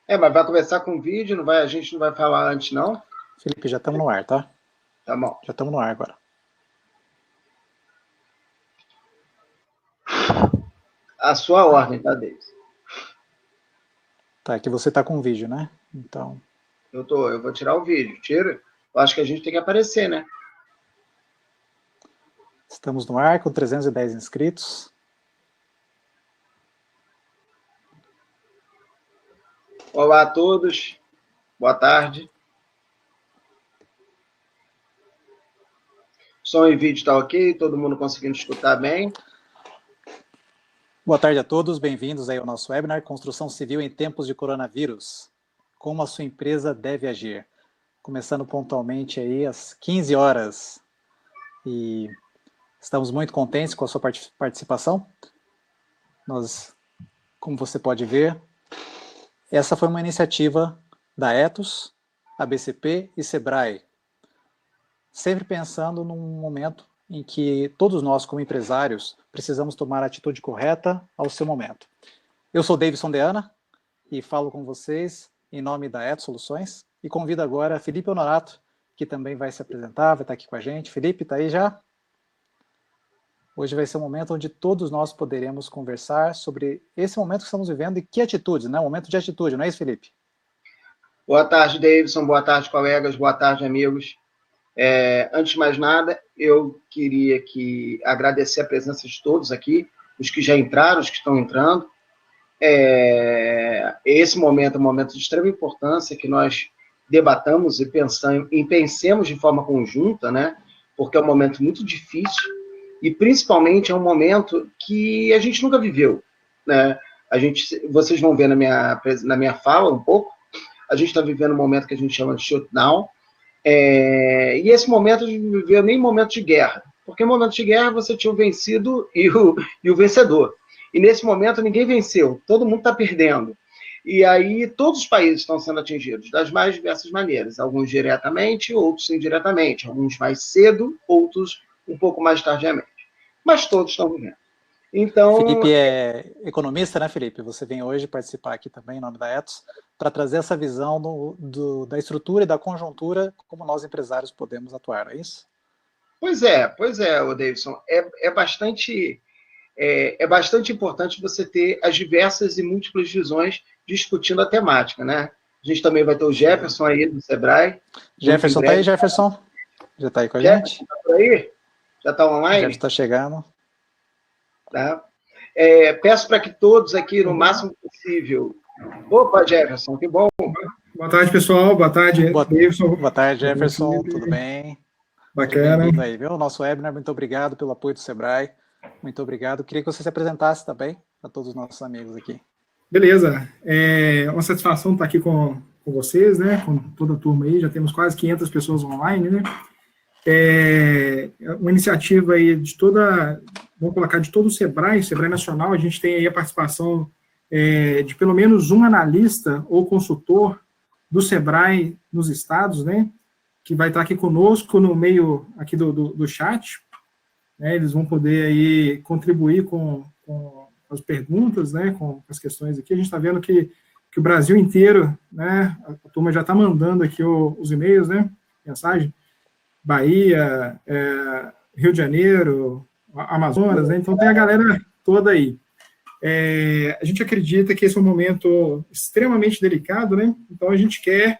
Mas vai começar com vídeo, não vai, a gente não vai falar antes, não? Felipe, já estamos no ar, tá? Tá bom. Já estamos no ar agora. A sua ordem, tá, Davis? Tá, que você tá com vídeo, né? Então... Eu vou tirar o vídeo. Tira. Eu acho que a gente tem que aparecer, né? Estamos no ar com 310 inscritos. Olá a todos. Boa tarde. Som e vídeo tá ok? Todo mundo conseguindo escutar bem? Boa tarde a todos, bem-vindos aí ao nosso webinar Construção Civil em Tempos de Coronavírus. Como a sua empresa deve agir? Começando pontualmente aí às 15 horas. E estamos muito contentes com a sua participação. Nós, como você pode ver, essa foi uma iniciativa da Ethos, ABCP e Sebrae, sempre pensando num momento em que todos nós, como empresários, precisamos tomar a atitude correta ao seu momento. Eu sou Davidson Deana e falo com vocês em nome da Ethos Soluções e convido agora Felipe Honorato, que também vai se apresentar, vai estar aqui com a gente. Felipe, está aí já? Hoje vai ser um momento onde todos nós poderemos conversar sobre esse momento que estamos vivendo e que atitudes, né? Um momento de atitude, não é isso, Felipe? Boa tarde, Davidson. Boa tarde, colegas. Boa tarde, amigos. Antes de mais nada, eu queria agradecer a presença de todos aqui, os que já entraram, os que estão entrando. Esse momento é um momento de extrema importância que nós debatamos e pensemos de forma conjunta, né? Porque é um momento muito difícil e, principalmente, é um momento que a gente nunca viveu, né? Vocês vão ver na minha fala um pouco, a gente está vivendo um momento que a gente chama de shutdown, e esse momento a gente não viveu nem momento de guerra, porque em momento de guerra você tinha o vencido e o vencedor. E nesse momento ninguém venceu, todo mundo está perdendo. E aí todos os países estão sendo atingidos das mais diversas maneiras, alguns diretamente, outros indiretamente, alguns mais cedo, outros um pouco mais tardiamente. Mas todos estão vivendo. Então... Felipe é economista, né, Felipe? Você vem hoje participar aqui também, em nome da Ethos, para trazer essa visão da estrutura e da conjuntura, como nós empresários podemos atuar, não é isso? Pois é, Davidson. É bastante importante você ter as diversas e múltiplas visões discutindo a temática, né? A gente também vai ter o Jefferson aí do Sebrae. Jefferson está aí, Jefferson? Já está aí com a gente? Está por aí? Já está online? Jefferson está chegando. Tá. Peço para que todos aqui, no máximo possível... Opa, Jefferson, que bom. Boa tarde, pessoal. Boa tarde, Davidson. Boa tarde, Jefferson. Tudo bem? Bacana. Bem-vindo aí, viu? Nosso webinar, muito obrigado pelo apoio do Sebrae. Muito obrigado. Queria que você se apresentasse também a todos os nossos amigos aqui. Beleza. É uma satisfação estar aqui com vocês, né? Com toda a turma aí. Já temos quase 500 pessoas online, né? Uma iniciativa aí de vamos colocar de todo o Sebrae Nacional. A gente tem aí a participação de pelo menos um analista ou consultor do Sebrae nos estados, né? Que vai estar aqui conosco no meio aqui do chat. Né, eles vão poder aí contribuir com as perguntas, né, com as questões aqui. A gente está vendo que o Brasil inteiro, né, a turma já está mandando aqui os e-mails, né, mensagem, Bahia, Rio de Janeiro, Amazonas, né, então tem a galera toda aí. A gente acredita que esse é um momento extremamente delicado, né, então a gente quer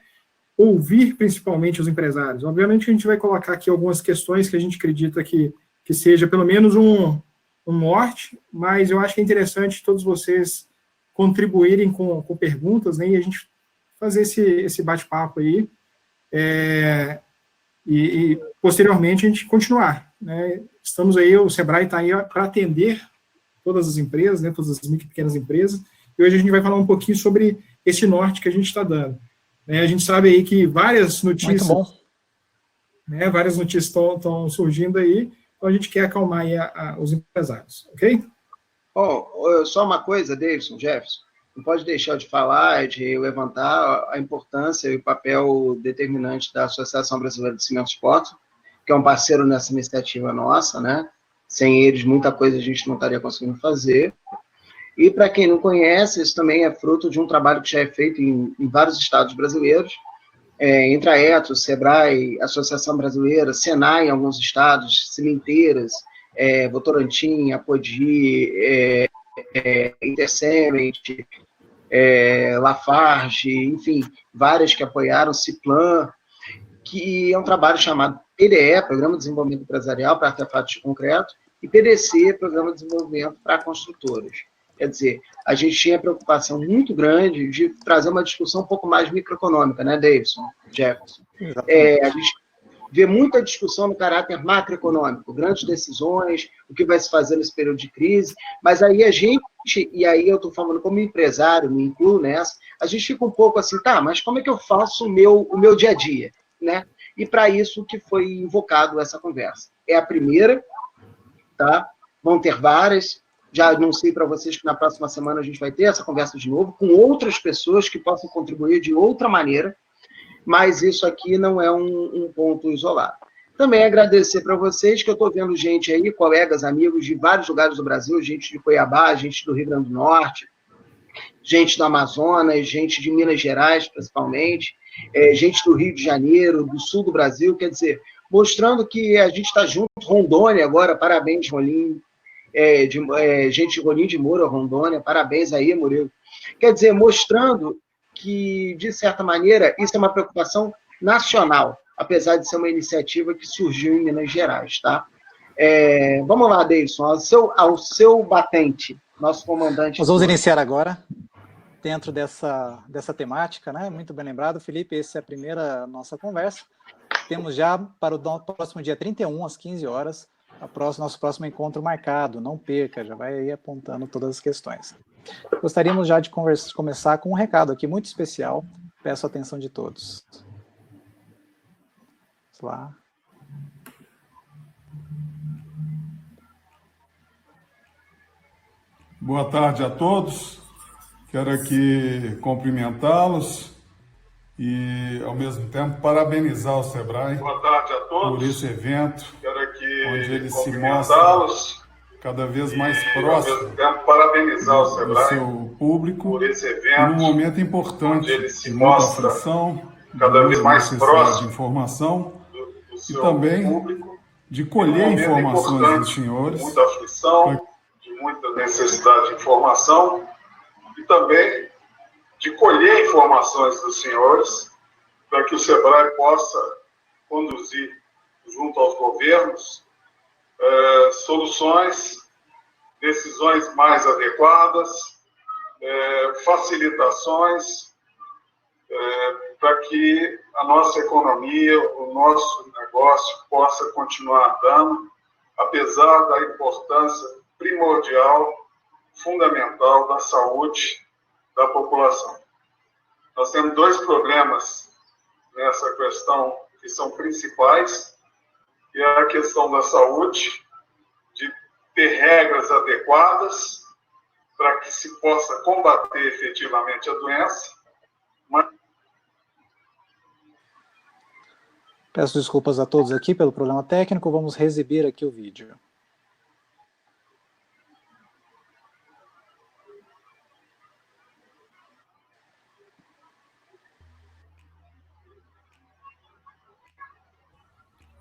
ouvir principalmente os empresários. Obviamente a gente vai colocar aqui algumas questões que a gente acredita que seja pelo menos um norte, mas eu acho que é interessante todos vocês contribuírem com perguntas, né, e a gente fazer esse bate-papo aí, e posteriormente a gente continuar. Né. Estamos aí, o Sebrae está aí para atender todas as empresas, né, todas as micro e pequenas empresas, e hoje a gente vai falar um pouquinho sobre esse norte que a gente está dando. A gente sabe aí que várias notícias... Muito bom. Né, várias notícias estão surgindo aí, então a gente quer acalmar aí os empresários, ok? Só uma coisa, Davidson, Jefferson, não pode deixar de falar, de levantar a importância e o papel determinante da Associação Brasileira de Cimentos Porto, que é um parceiro nessa iniciativa nossa, né? Sem eles, muita coisa a gente não estaria conseguindo fazer. E para quem não conhece, isso também é fruto de um trabalho que já é feito em vários estados brasileiros, entre a Etos, Sebrae, Associação Brasileira, Senai em alguns estados, Seminteiras, Votorantim, Apodi, Intersemente, Lafarge, enfim, várias que apoiaram, Ciplan, que é um trabalho chamado PDE, Programa de Desenvolvimento Empresarial para Artefatos de Concreto, e PDC, Programa de Desenvolvimento para Construtoras. Quer dizer, a gente tinha preocupação muito grande de trazer uma discussão um pouco mais microeconômica, né, Davidson, Jefferson? A gente vê muita discussão no caráter macroeconômico, grandes decisões, o que vai se fazer nesse período de crise, mas aí a gente, e aí eu estou falando como empresário, me incluo nessa, a gente fica um pouco assim, tá, mas como é que eu faço o meu dia a dia, né? E para isso que foi invocado essa conversa. É a primeira, tá? Vão ter várias. Já anunciei para vocês que na próxima semana a gente vai ter essa conversa de novo, com outras pessoas que possam contribuir de outra maneira, mas isso aqui não é um ponto isolado. Também agradecer para vocês, que eu estou vendo gente aí, colegas, amigos de vários lugares do Brasil, gente de Cuiabá, gente do Rio Grande do Norte, gente do Amazonas, gente de Minas Gerais, principalmente, gente do Rio de Janeiro, do sul do Brasil, quer dizer, mostrando que a gente está junto. Rondônia agora, parabéns, Rolim, gente de Rolim de Moura, Rondônia, parabéns aí, Murilo. Quer dizer, mostrando que, de certa maneira, isso é uma preocupação nacional, apesar de ser uma iniciativa que surgiu em Minas Gerais, tá? Vamos lá, Davidson, ao seu batente, nosso comandante. Nós vamos iniciar agora, dentro dessa temática, né? Muito bem lembrado, Felipe, essa é a primeira nossa conversa. Temos já para o próximo dia 31, às 15 horas, nosso próximo encontro marcado. Não perca, já vai aí apontando todas as questões. Gostaríamos já de começar com um recado aqui muito especial. Peço a atenção de todos. Vamos lá. Boa tarde a todos. Quero aqui cumprimentá-los e, ao mesmo tempo, parabenizar o Sebrae. Boa tarde a todos. Por esse evento, quero aqui onde ele se mostra cada vez mais próximo, ao mesmo tempo, parabenizar o Sebrae, do seu público, por esse evento, e num momento importante, onde ele se de muita aflição, cada vez mais próximo de informação do seu e também público, de colher informações dos senhores, muita aflição, de muita necessidade de informação, e também de colher informações dos senhores para que o Sebrae possa conduzir, junto aos governos, soluções, decisões mais adequadas, facilitações, para que a nossa economia, o nosso negócio possa continuar andando, apesar da importância primordial, fundamental da saúde da população. Nós temos dois problemas nessa questão que são principais, que é a questão da saúde, de ter regras adequadas para que se possa combater efetivamente a doença. Peço desculpas a todos aqui pelo problema técnico, vamos reexibir aqui o vídeo.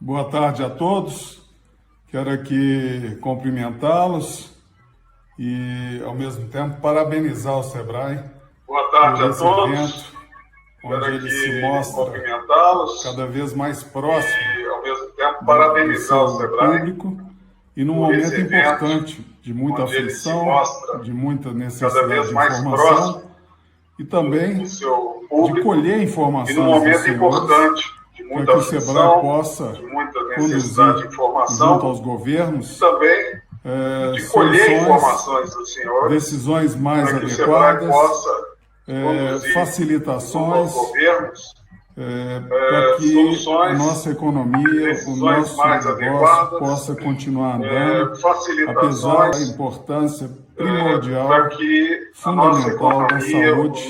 Boa tarde a todos. Quero aqui cumprimentá-los e, ao mesmo tempo, parabenizar o Sebrae. Boa tarde por esse a todos. Evento, onde ele se mostra cada vez mais próximo e, ao mesmo tempo, parabenizar do seu público e num momento importante de muita aflição, de muita necessidade de informação e também de colher informações dos senhores, para que o Sebrae possa conduzir, junto aos governos, também de colher informações dos senhores, decisões mais adequadas, facilitações, para que a nossa economia, o nosso negócio possa continuar andando, apesar da importância primordial, fundamental da saúde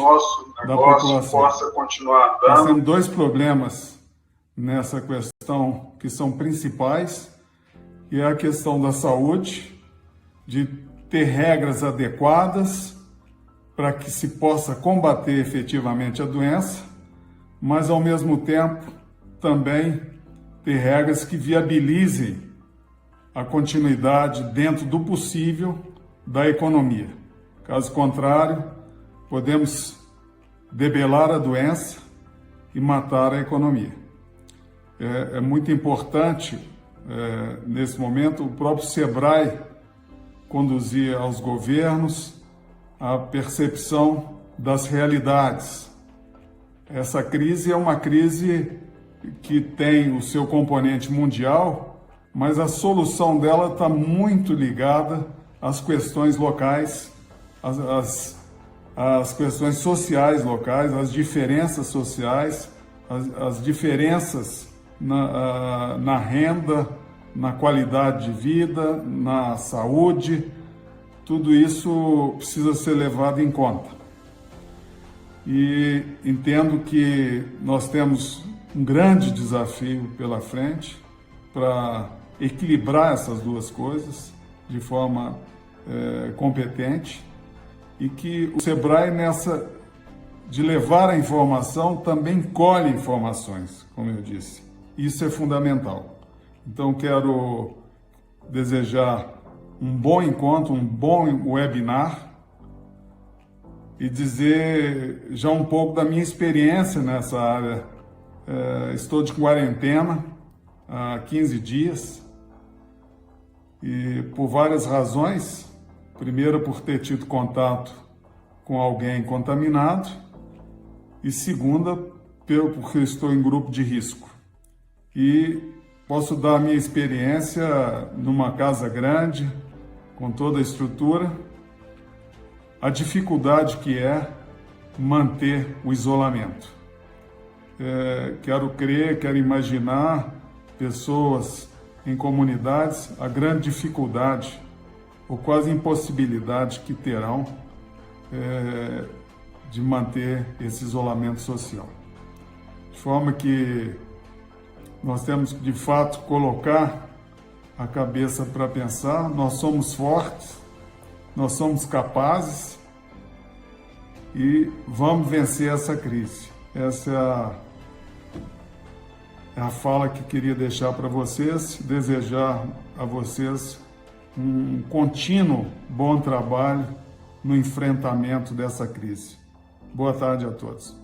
da população. Nós temos dois problemas nessa questão que são principais, que é a questão da saúde, de ter regras adequadas para que se possa combater efetivamente a doença, mas ao mesmo tempo também ter regras que viabilizem a continuidade dentro do possível da economia. Caso contrário, podemos debelar a doença e matar a economia. É muito importante, nesse momento, o próprio SEBRAE conduzir aos governos a percepção das realidades. Essa crise é uma crise que tem o seu componente mundial, mas a solução dela está muito ligada às questões locais, às questões sociais locais, às diferenças sociais, às diferenças na renda, na qualidade de vida, na saúde. Tudo isso precisa ser levado em conta. E entendo que nós temos um grande desafio pela frente para equilibrar essas duas coisas de forma competente, e que o SEBRAE, nessa de levar a informação, também colhe informações, como eu disse. Isso é fundamental. Então, quero desejar um bom encontro, um bom webinar, e dizer já um pouco da minha experiência nessa área. Estou de quarentena há 15 dias, e por várias razões. Primeiro, por ter tido contato com alguém contaminado, e segunda, porque eu estou em grupo de risco. E posso dar a minha experiência numa casa grande, com toda a estrutura, a dificuldade que é manter o isolamento. Quero crer, quero imaginar pessoas em comunidades, a grande dificuldade ou quase impossibilidade que terão de manter esse isolamento social. De forma que nós temos que, de fato, colocar a cabeça para pensar. Nós somos fortes, nós somos capazes e vamos vencer essa crise. Essa é a fala que queria deixar para vocês, desejar a vocês um contínuo bom trabalho no enfrentamento dessa crise. Boa tarde a todos.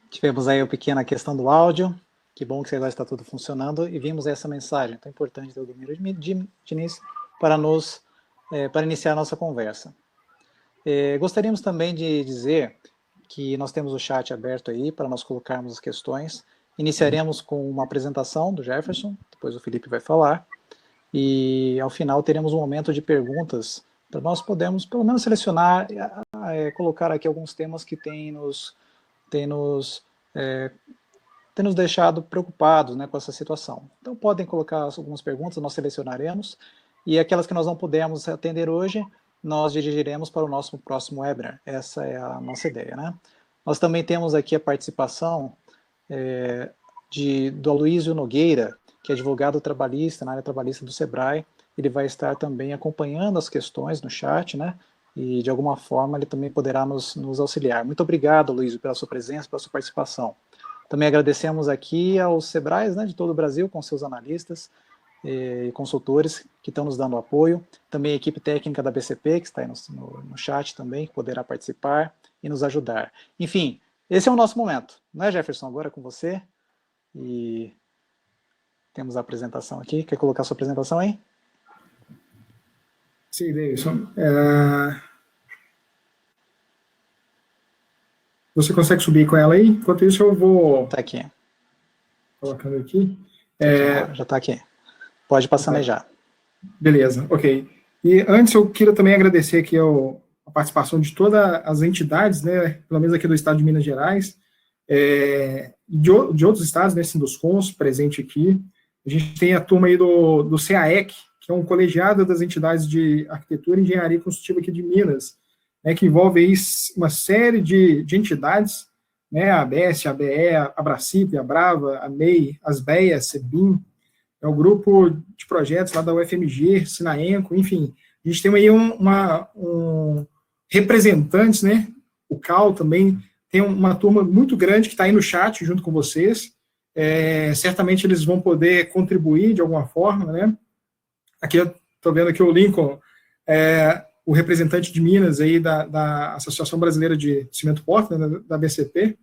Tivemos aí a pequena questão do áudio. Que bom que agora está tudo funcionando, e vimos essa mensagem tão importante do Domingos Diniz para iniciar a nossa conversa. Gostaríamos também de dizer que nós temos o chat aberto aí para nós colocarmos as questões. Iniciaremos com uma apresentação do Jefferson, depois o Felipe vai falar, e ao final teremos um momento de perguntas para nós podermos pelo menos selecionar, colocar aqui alguns temas que têm nos deixado preocupados, né, com essa situação. Então podem colocar algumas perguntas, nós selecionaremos, e aquelas que nós não pudermos atender hoje, nós dirigiremos para o nosso próximo webinar. Essa é a nossa ideia, né? Nós também temos aqui a participação do Aloysio Nogueira, que é advogado trabalhista, na área trabalhista do SEBRAE. Ele vai estar também acompanhando as questões no chat, né? E de alguma forma ele também poderá nos auxiliar. Muito obrigado, Aloysio, pela sua presença, pela sua participação. Também agradecemos aqui aos SEBRAEs, né, de todo o Brasil, com seus analistas e consultores que estão nos dando apoio. Também a equipe técnica da BCP, que está aí no chat também, que poderá participar e nos ajudar. Enfim, esse é o nosso momento, não é, Jefferson? Agora é com você. E temos a apresentação aqui. Quer colocar a sua apresentação aí? Sim, Davidson. Você consegue subir com ela aí? Enquanto isso, eu vou... Está aqui. Colocando aqui. Já está aqui. Pode passar já. Beleza, ok. E antes eu queria também agradecer aqui a participação de todas as entidades, né, pelo menos aqui do estado de Minas Gerais, de outros estados, né, Sinduscons, presente aqui. A gente tem a turma aí do CAEC, que é um colegiado das entidades de arquitetura e engenharia construtiva aqui de Minas, né, que envolve aí uma série de entidades, né, a ABS, a ABE, a Abracip, a Brava, a MEI, as BEA, a SEBIM, é o grupo de projetos lá da UFMG, Sinaenco, enfim, a gente tem aí representantes, né, o CAL também, tem uma turma muito grande que está aí no chat junto com vocês, certamente eles vão poder contribuir de alguma forma, né, aqui eu estou vendo aqui o Lincoln, o representante de Minas aí da Associação Brasileira de Cimento Porta, né, da BCP,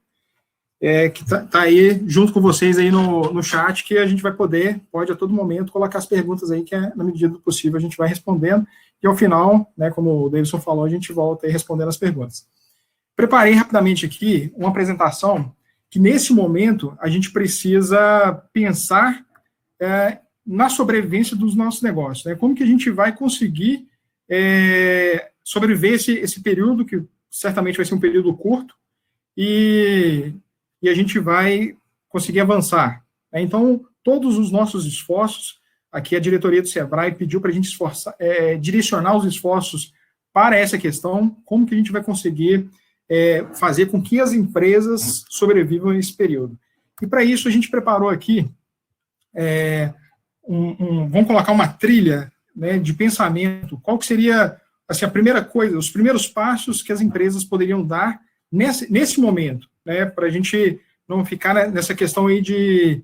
que tá aí junto com vocês aí no chat, que a gente pode a todo momento colocar as perguntas aí, que na medida do possível a gente vai respondendo, e ao final, né, como o Davidson falou, a gente volta aí respondendo as perguntas. Preparei rapidamente aqui uma apresentação que nesse momento a gente precisa pensar na sobrevivência dos nossos negócios, né, como que a gente vai conseguir sobreviver esse período, que certamente vai ser um período curto, e a gente vai conseguir avançar. Então, todos os nossos esforços, aqui a diretoria do Sebrae pediu para a gente direcionar os esforços para essa questão, como que a gente vai conseguir fazer com que as empresas sobrevivam nesse período. E para isso a gente preparou aqui, vamos colocar uma trilha, né, de pensamento, qual que seria assim, a primeira coisa, os primeiros passos que as empresas poderiam dar nesse momento, né, para a gente não ficar nessa questão aí de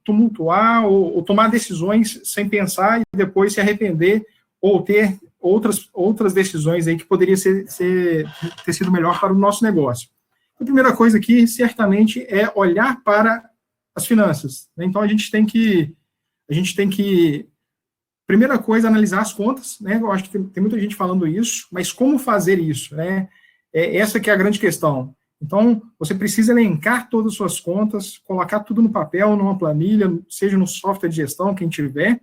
tumultuar ou tomar decisões sem pensar e depois se arrepender ou ter outras decisões aí que poderia ter sido melhor para o nosso negócio. A primeira coisa aqui, certamente, é olhar para as finanças, né? Então, a gente tem que, primeira coisa, analisar as contas, né? Eu acho que tem muita gente falando isso, mas como fazer isso, né? Essa que é a grande questão. Então, você precisa elencar todas as suas contas, colocar tudo no papel, numa planilha, seja no software de gestão, quem tiver,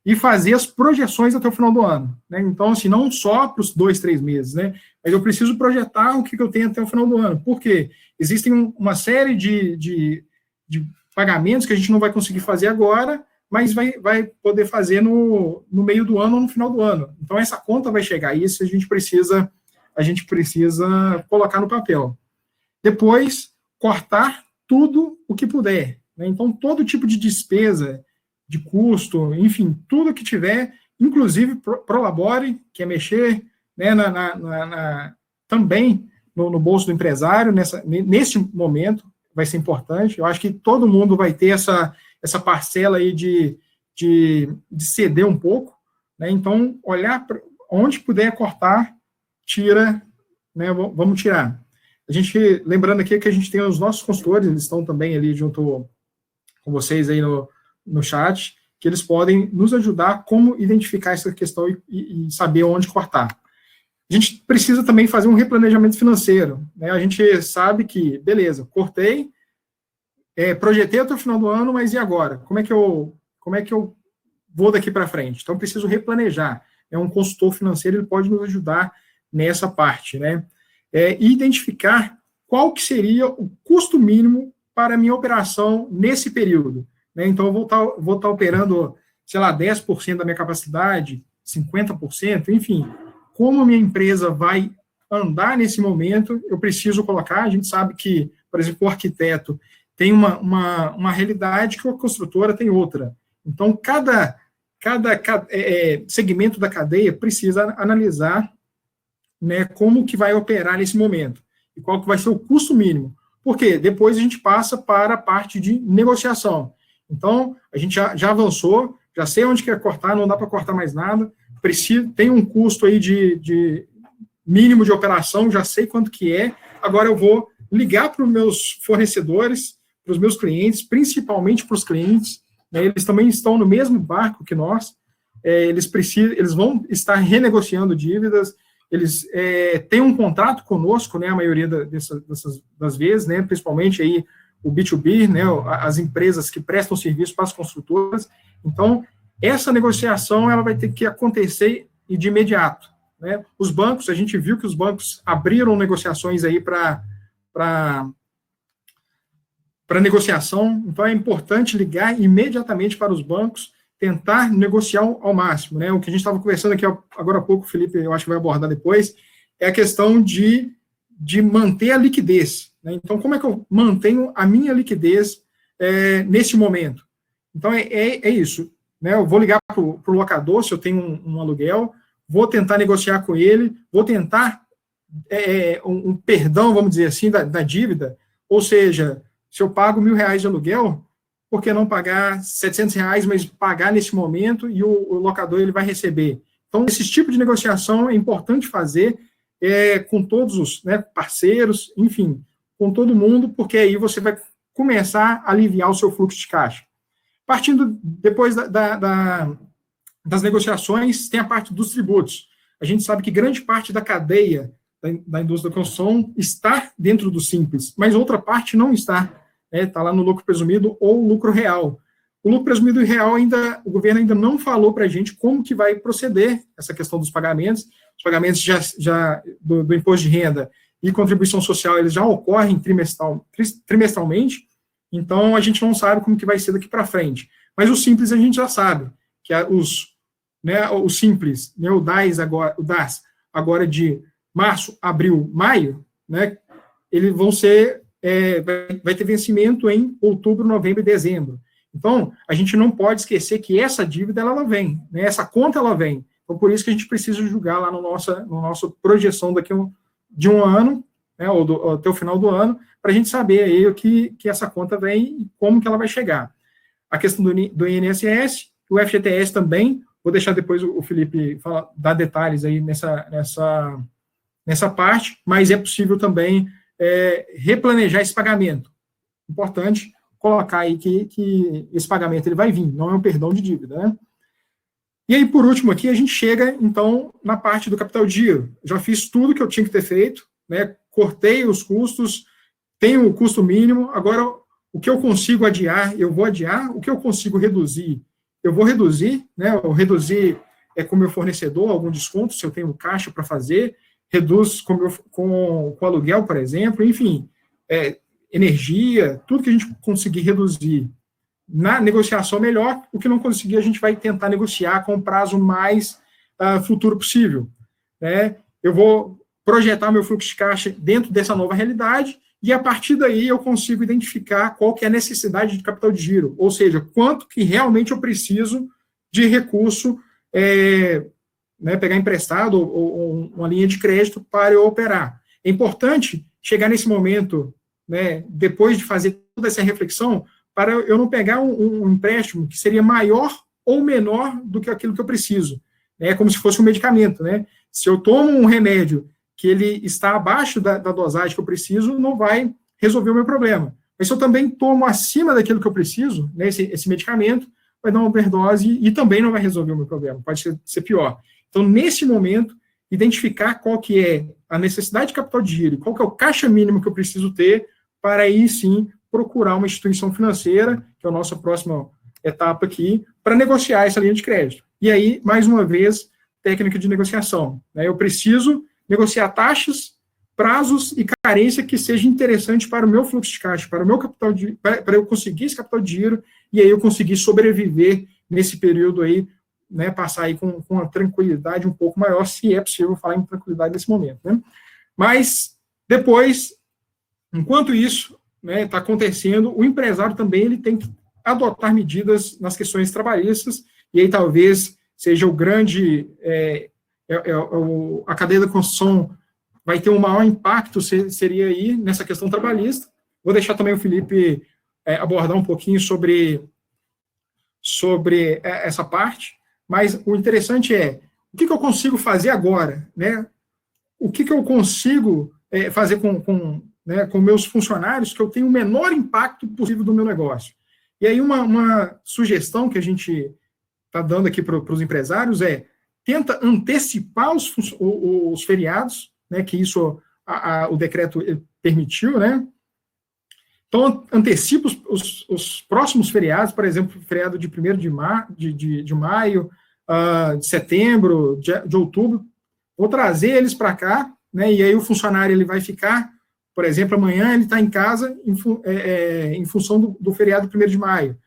e fazer as projeções até o final do ano, né? Então, assim, não só para os 2, 3 meses, né? Mas eu preciso projetar o que eu tenho até o final do ano. Por quê? Existem uma série de pagamentos que a gente não vai conseguir fazer agora, mas vai poder fazer no meio do ano ou no final do ano. Então, essa conta vai chegar, e isso a gente precisa colocar no papel. Depois, cortar tudo o que puder, né? Então, todo tipo de despesa, de custo, enfim, tudo que tiver, inclusive Prolabore, que é mexer, né, também no bolso do empresário, nesse momento, vai ser importante. Eu acho que todo mundo vai ter essa parcela aí de ceder um pouco, né? Então, olhar onde puder cortar, tira, né? Vamos tirar. A gente, lembrando aqui que a gente tem os nossos consultores, eles estão também ali junto com vocês aí no chat, que eles podem nos ajudar como identificar essa questão e saber onde cortar. A gente precisa também fazer um replanejamento financeiro, né? A gente sabe que, beleza, cortei, projetei até o final do ano, mas e agora? Como é que eu vou daqui para frente? Então, preciso replanejar. Um consultor financeiro, ele pode nos ajudar nessa parte, né? E identificar qual que seria o custo mínimo para a minha operação nesse período, né? Então, eu vou estar operando, sei lá, 10% da minha capacidade, 50%, enfim, como a minha empresa vai andar nesse momento, eu preciso colocar. A gente sabe que, por exemplo, o arquiteto tem uma realidade que a construtora tem outra. Então, cada segmento da cadeia precisa analisar, né, como que vai operar nesse momento e qual que vai ser o custo mínimo. Porque depois a gente passa para a parte de negociação. Então, a gente já avançou, já sei onde quer cortar, não dá para cortar mais nada, tem um custo aí de mínimo de operação, já sei quanto que é, agora eu vou ligar para os meus fornecedores, para os meus clientes, principalmente para os clientes, né, eles também estão no mesmo barco que nós, eles vão estar renegociando dívidas, eles têm um contrato conosco, né, a maioria das vezes, né, principalmente aí o B2B, né, as empresas que prestam serviço para as construtoras. Então, essa negociação ela vai ter que acontecer de imediato, né? Os bancos, a gente viu que os bancos abriram negociações aí para negociação, então é importante ligar imediatamente para os bancos, tentar negociar ao máximo, né? O que a gente estava conversando aqui agora há pouco, o Felipe, eu acho que vai abordar depois, é a questão de manter a liquidez, né? Então, como é que eu mantenho a minha liquidez nesse momento? Então, é isso, né? Eu vou ligar para o locador, se eu tenho um aluguel, vou tentar negociar com ele, vou tentar um perdão, vamos dizer assim, da dívida, ou seja, se eu pago R$1.000 de aluguel, por que não pagar R$700, mas pagar nesse momento e o locador ele vai receber? Então, esse tipo de negociação é importante fazer com todos os, né, parceiros, enfim, com todo mundo, porque aí você vai começar a aliviar o seu fluxo de caixa. Partindo depois das negociações, tem a parte dos tributos. A gente sabe que grande parte da cadeia da indústria da construção está dentro do Simples, mas outra parte não está, está lá no lucro presumido ou lucro real. O lucro presumido e real, o governo ainda não falou para a gente como que vai proceder essa questão dos pagamentos. Os pagamentos do imposto de renda e contribuição social, eles já ocorrem trimestralmente, então a gente não sabe como que vai ser daqui para frente. Mas o Simples a gente já sabe, que o Simples, né, o DAS agora de março, abril, maio, né, eles vão ser, vai ter vencimento em outubro, novembro e dezembro. Então, a gente não pode esquecer que essa dívida, ela vem, né, essa conta, ela vem. Então, por isso que a gente precisa julgar lá no nossa projeção daqui de um ano, né, ou até o final do ano, para a gente saber aí que essa conta vem e como que ela vai chegar. A questão do INSS, o FGTS também, vou deixar depois o Felipe dar detalhes aí nessa parte, mas é possível também replanejar esse pagamento. Importante colocar aí que esse pagamento ele vai vir, não é um perdão de dívida, né? E aí, por último aqui, a gente chega, então, na parte do capital de giro. Já fiz tudo que eu tinha que ter feito, né? Cortei os custos, tenho o custo mínimo, agora o que eu consigo adiar, eu vou adiar, o que eu consigo reduzir, eu vou reduzir, né? Eu reduzir com o meu fornecedor algum desconto, se eu tenho caixa para fazer, reduz com aluguel, por exemplo, enfim, energia, tudo que a gente conseguir reduzir na negociação melhor, o que não conseguir a gente vai tentar negociar com o prazo mais futuro possível, né? Eu vou projetar meu fluxo de caixa dentro dessa nova realidade e a partir daí eu consigo identificar qual que é a necessidade de capital de giro, ou seja, quanto que realmente eu preciso de recurso, né, pegar emprestado ou uma linha de crédito para eu operar. É importante chegar nesse momento, né, depois de fazer toda essa reflexão, para eu não pegar um empréstimo que seria maior ou menor do que aquilo que eu preciso. É como se fosse um medicamento, né? Se eu tomo um remédio que ele está abaixo da dosagem que eu preciso, não vai resolver o meu problema. Mas se eu também tomo acima daquilo que eu preciso, né, esse medicamento, vai dar uma overdose e também não vai resolver o meu problema, pode ser pior. Então, nesse momento, identificar qual que é a necessidade de capital de giro, qual que é o caixa mínimo que eu preciso ter, para aí sim procurar uma instituição financeira, que é a nossa próxima etapa aqui, para negociar essa linha de crédito. E aí, mais uma vez, técnica de negociação, né? Eu preciso negociar taxas, prazos e carência que seja interessante para o meu fluxo de caixa, para o meu capital para eu conseguir esse capital de giro e aí eu conseguir sobreviver nesse período aí, né, passar aí com uma tranquilidade um pouco maior, se é possível falar em tranquilidade nesse momento, né? Mas depois, enquanto isso está acontecendo, o empresário também ele tem que adotar medidas nas questões trabalhistas, e aí talvez seja o grande, a cadeia da construção vai ter um maior impacto, seria aí nessa questão trabalhista. Vou deixar também o Felipe abordar um pouquinho sobre essa parte, mas o interessante é, o que eu consigo fazer agora, né? O que eu consigo fazer com meus funcionários que eu tenho o menor impacto possível do meu negócio. E aí uma sugestão que a gente está dando aqui para os empresários tenta antecipar os feriados, né, que isso o decreto permitiu, né? Então, antecipa os próximos feriados, por exemplo, o feriado de 1º de maio, de setembro, de outubro, vou trazer eles para cá, né, e aí o funcionário ele vai ficar, por exemplo, amanhã ele está em casa em função do feriado 1º de maio.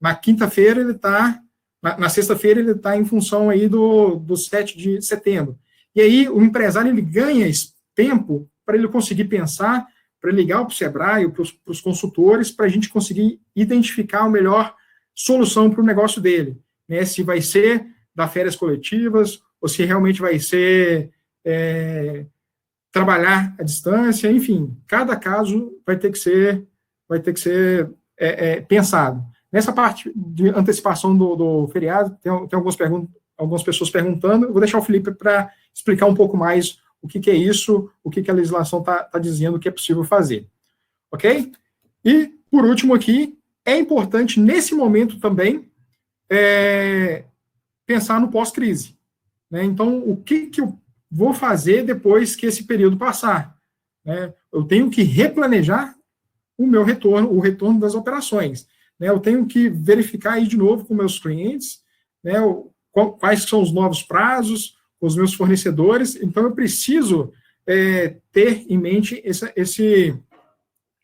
Na quinta-feira ele está, na sexta-feira ele está em função aí do 7 de setembro. E aí o empresário ele ganha esse tempo para ele conseguir pensar, para ligar para o Sebrae, para os consultores, para a gente conseguir identificar a melhor solução para o negócio dele, né? Se vai ser dar férias coletivas, ou se realmente vai ser trabalhar à distância, enfim, cada caso vai ter que ser pensado. Nessa parte de antecipação do feriado, tem algumas pessoas perguntando, eu vou deixar o Felipe para explicar um pouco mais o que é isso, o que a legislação está dizendo que é possível fazer. Ok? E, por último aqui, é importante, nesse momento também, pensar no pós-crise, né? Então, o que eu vou fazer depois que esse período passar, né? Eu tenho que replanejar o meu retorno, o retorno das operações, né? Eu tenho que verificar aí de novo com meus clientes, né, quais são os novos prazos, com os meus fornecedores. Então, eu preciso ter em mente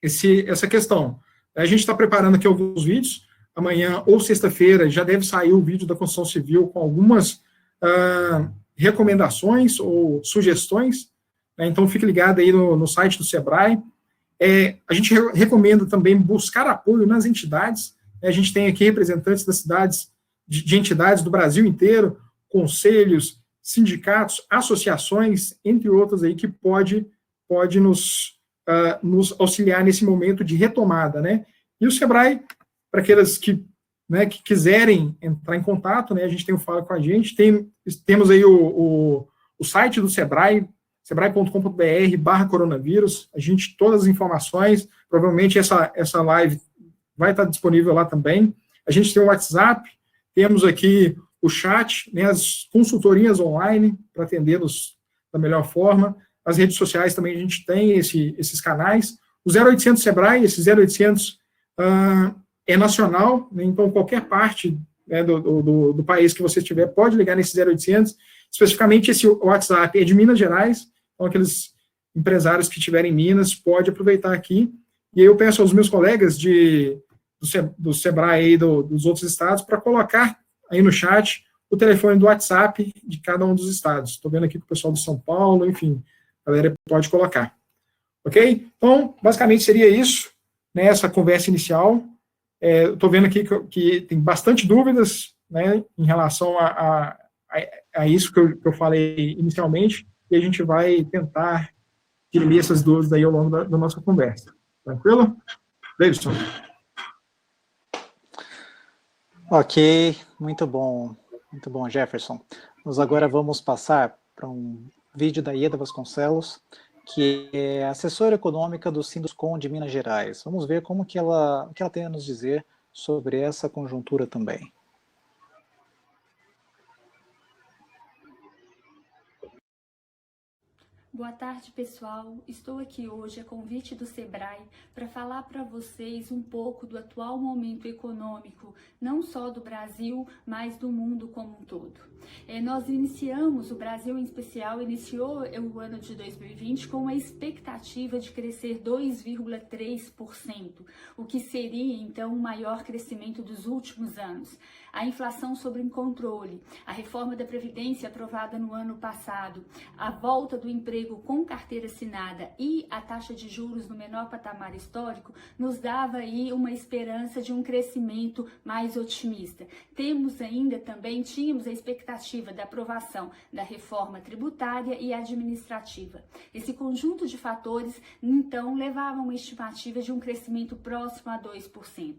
essa questão. A gente está preparando aqui alguns vídeos. Amanhã ou sexta-feira já deve sair o vídeo da construção civil com algumas recomendações ou sugestões, né? Então, fique ligado aí no site do Sebrae. A gente recomenda também buscar apoio nas entidades, né? A gente tem aqui representantes das cidades, de entidades do Brasil inteiro, conselhos, sindicatos, associações, entre outras aí, que pode nos auxiliar nesse momento de retomada, né? E o Sebrae, para aqueles que quiserem entrar em contato, né, a gente tem o Fala com a gente, temos aí o site do Sebrae, sebrae.com.br/coronavírus, todas as informações, provavelmente essa live vai estar disponível lá também. A gente tem o WhatsApp, temos aqui o chat, né, as consultorias online para atendê-los da melhor forma. As redes sociais também a gente tem esses canais. O 0800 Sebrae, esse 0800 é nacional, né, então qualquer parte, né, do país que você estiver pode ligar nesse 0800. Especificamente esse WhatsApp é de Minas Gerais, então aqueles empresários que estiverem em Minas pode aproveitar aqui. E aí eu peço aos meus colegas do Sebrae e dos outros estados para colocar aí no chat o telefone do WhatsApp de cada um dos estados. Estou vendo aqui com o pessoal de São Paulo, enfim, a galera pode colocar. Ok? Então, basicamente seria isso, né, essa conversa inicial. Estou vendo aqui que tem bastante dúvidas, né, em relação a isso que eu falei inicialmente, e a gente vai tentar dirimir essas dúvidas aí ao longo da nossa conversa. Tranquilo? Davidson. Ok, muito bom, Jefferson. Nós agora vamos passar para um vídeo da Ieda Vasconcelos, que é assessora econômica do Sinduscon de Minas Gerais. Vamos ver o que ela tem a nos dizer sobre essa conjuntura também. Boa tarde, pessoal. Estou aqui hoje a convite do Sebrae para falar para vocês um pouco do atual momento econômico, não só do Brasil, mas do mundo como um todo. O Brasil em especial, iniciou o ano de 2020 com uma expectativa de crescer 2,3%, o que seria, então, o maior crescimento dos últimos anos. A inflação sob controle, a reforma da Previdência aprovada no ano passado, a volta do emprego com carteira assinada e a taxa de juros no menor patamar histórico nos dava aí uma esperança de um crescimento mais otimista. Tínhamos a expectativa da aprovação da reforma tributária e administrativa. Esse conjunto de fatores, então, levava a uma estimativa de um crescimento próximo a 2%.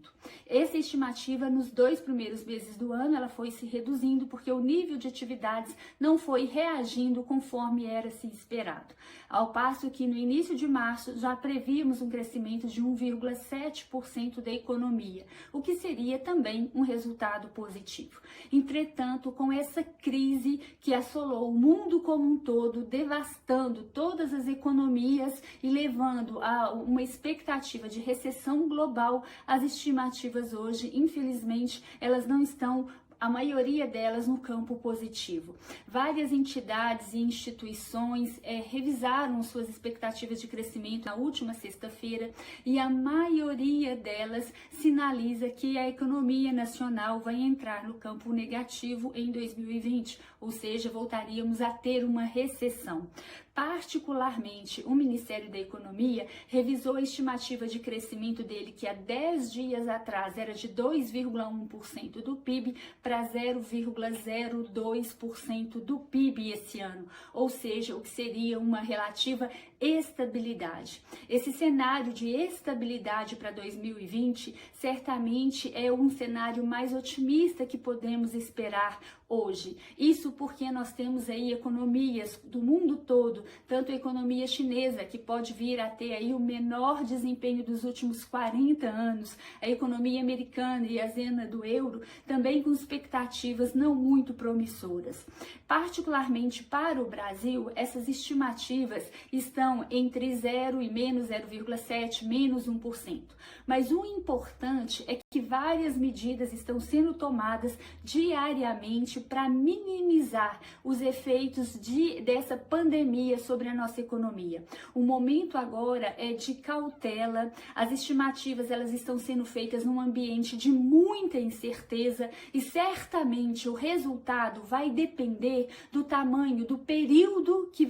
Essa estimativa, nos 2 primeiros meses do ano, ela foi se reduzindo porque o nível de atividades não foi reagindo conforme era se esperado. Ao passo que no início de março já prevíamos um crescimento de 1,7% da economia, o que seria também um resultado positivo. Entretanto, com essa crise que assolou o mundo como um todo, devastando todas as economias e levando a uma expectativa de recessão global, as estimativas hoje, infelizmente, elas não estão a maioria delas no campo positivo. Várias entidades e instituições revisaram suas expectativas de crescimento na última sexta-feira e a maioria delas sinaliza que a economia nacional vai entrar no campo negativo em 2020, ou seja, voltaríamos a ter uma recessão. Particularmente, o Ministério da Economia revisou a estimativa de crescimento dele, que há 10 dias atrás era de 2,1% do PIB, para 0,02% do PIB esse ano, ou seja, o que seria uma relativa estabilidade. Esse cenário de estabilidade para 2020 certamente é um cenário mais otimista que podemos esperar hoje. Isso porque nós temos aí economias do mundo todo, tanto a economia chinesa, que pode vir a ter aí o menor desempenho dos últimos 40 anos, a economia americana e a zona do euro, também com expectativas não muito promissoras. Particularmente para o Brasil, essas estimativas estão entre 0 e menos 0,7, menos 1%. Mas o importante é que várias medidas estão sendo tomadas diariamente para minimizar os efeitos dessa pandemia sobre a nossa economia. O momento agora é de cautela, as estimativas elas estão sendo feitas num ambiente de muita incerteza e certamente o resultado vai depender do tamanho, do período que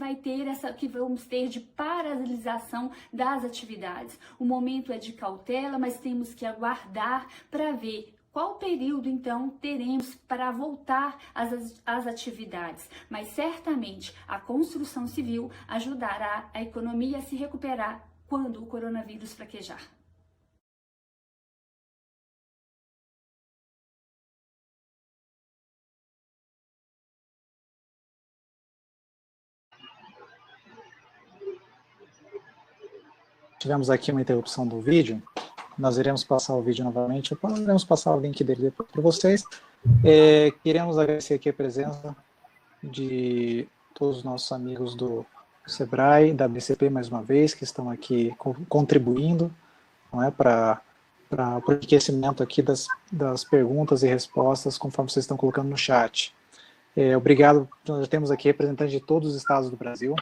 vamos ter de paralisação das atividades. O momento é de cautela, mas temos que aguardar para ver qual período, então, teremos para voltar às atividades. Mas, certamente, a construção civil ajudará a economia a se recuperar quando o coronavírus fraquejar. Tivemos aqui uma interrupção do vídeo. Nós iremos passar o vídeo novamente, iremos passar o link dele depois para vocês. Queremos agradecer aqui a presença de todos os nossos amigos do Sebrae, da BCP mais uma vez, que estão aqui contribuindo, não é, para o enriquecimento aqui das perguntas e respostas, conforme vocês estão colocando no chat. Obrigado, nós temos aqui representantes de todos os estados do Brasil.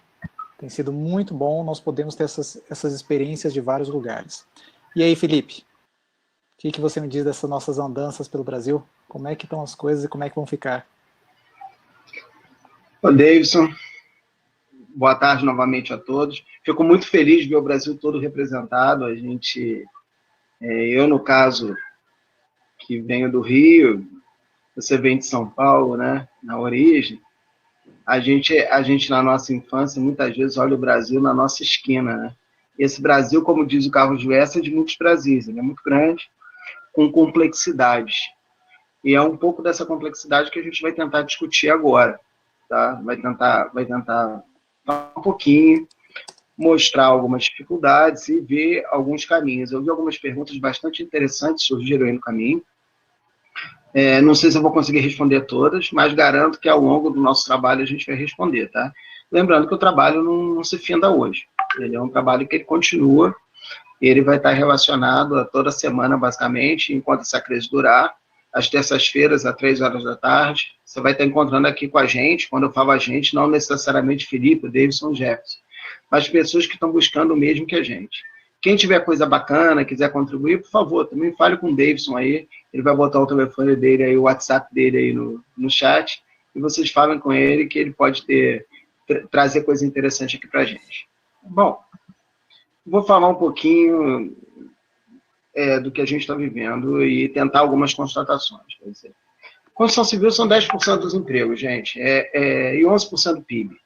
Tem sido muito bom, nós podemos ter essas experiências de vários lugares. E aí, Felipe, o que você me diz dessas nossas andanças pelo Brasil? Como é que estão as coisas e como é que vão ficar? Ô, Davidson, boa tarde novamente a todos. Fico muito feliz de ver o Brasil todo representado. A gente, eu no caso, que venho do Rio, você vem de São Paulo, né, na origem, a gente na nossa infância, muitas vezes olha o Brasil na nossa esquina, né? Esse Brasil, como diz o Carlos Joessa, é de muitos Brasis, ele é muito grande, com complexidades. E é um pouco dessa complexidade que a gente vai tentar discutir agora, tá? Vai tentar falar um pouquinho, mostrar algumas dificuldades e ver alguns caminhos. Eu vi algumas perguntas bastante interessantes surgiram aí no caminho. Não sei se eu vou conseguir responder todas, mas garanto que ao longo do nosso trabalho a gente vai responder, tá? Lembrando que o trabalho não se finda hoje. Ele é um trabalho que ele continua, ele vai estar relacionado a toda semana, basicamente, enquanto essa crise durar, às terças-feiras, às 3 horas da tarde, você vai estar encontrando aqui com a gente. Quando eu falo a gente, não necessariamente Felipe, Davidson, Jefferson, mas pessoas que estão buscando o mesmo que a gente. Quem tiver coisa bacana, quiser contribuir, por favor, também fale com o Davidson aí, ele vai botar o telefone dele aí, o WhatsApp dele aí no chat, e vocês falem com ele que ele pode trazer coisa interessante aqui pra gente. Bom, vou falar um pouquinho do que a gente está vivendo e tentar algumas constatações. Quer dizer, construção civil são 10% dos empregos, gente, e 11% do PIB,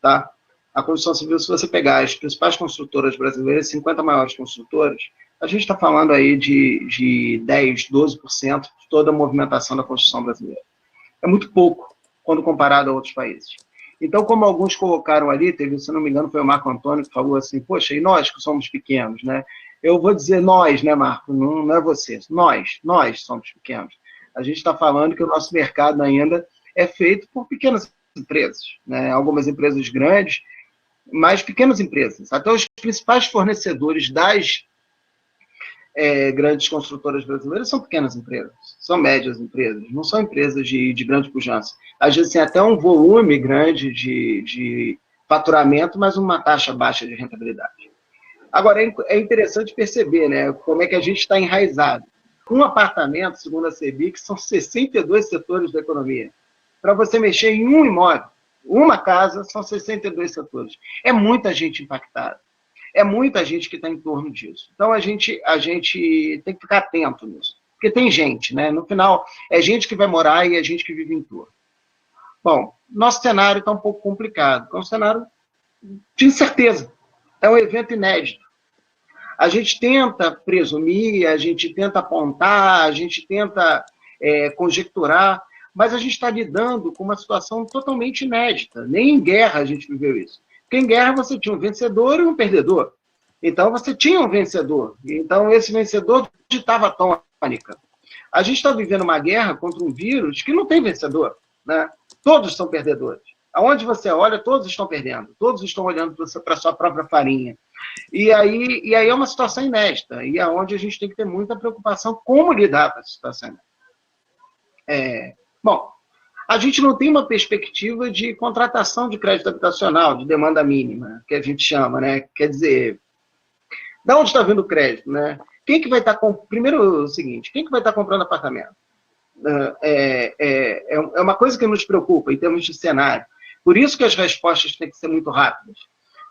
tá? A construção civil, se você pegar as principais construtoras brasileiras, 50 maiores construtoras, a gente está falando aí de 10%, 12% de toda a movimentação da construção brasileira. É muito pouco quando comparado a outros países. Então, como alguns colocaram ali, se não me engano, foi o Marco Antônio que falou assim, poxa, e nós que somos pequenos, né? Eu vou dizer nós, né, Marco? Não é você. Nós somos pequenos. A gente está falando que o nosso mercado ainda é feito por pequenas empresas, né? Algumas empresas grandes, mas pequenas empresas. Até os principais fornecedores grandes construtoras brasileiras são pequenas empresas, são médias empresas, não são empresas de grande pujança. Às vezes tem até um volume grande de faturamento, mas uma taxa baixa de rentabilidade. Agora, é interessante perceber, né, como é que a gente está enraizado. Um apartamento, segundo a CEBIC, são 62 setores da economia. Para você mexer em um imóvel, uma casa, são 62 setores. É muita gente impactada. É muita gente que está em torno disso. Então, a gente tem que ficar atento nisso. Porque tem gente, né? No final, é gente que vai morar e é gente que vive em torno. Bom, nosso cenário está um pouco complicado. É um cenário de incerteza. É um evento inédito. A gente tenta presumir, a gente tenta apontar, a gente tenta conjecturar, mas a gente está lidando com uma situação totalmente inédita. Nem em guerra a gente viveu isso. Porque em guerra você tinha um vencedor e um perdedor. Então você tinha um vencedor. Então esse vencedor ditava a tônica. A gente está vivendo uma guerra contra um vírus que não tem vencedor, né? Todos são perdedores. Aonde você olha, todos estão perdendo. Todos estão olhando para a sua própria farinha. E aí é uma situação inédita. E é onde a gente tem que ter muita preocupação como lidar com essa situação. Bom, a gente não tem uma perspectiva de contratação de crédito habitacional, de demanda mínima, que a gente chama, né? Quer dizer, de onde está vindo o crédito, né? Quem que vai estar Primeiro, o seguinte, quem que vai estar comprando apartamento? É uma coisa que nos preocupa em termos de cenário. Por isso que as respostas têm que ser muito rápidas.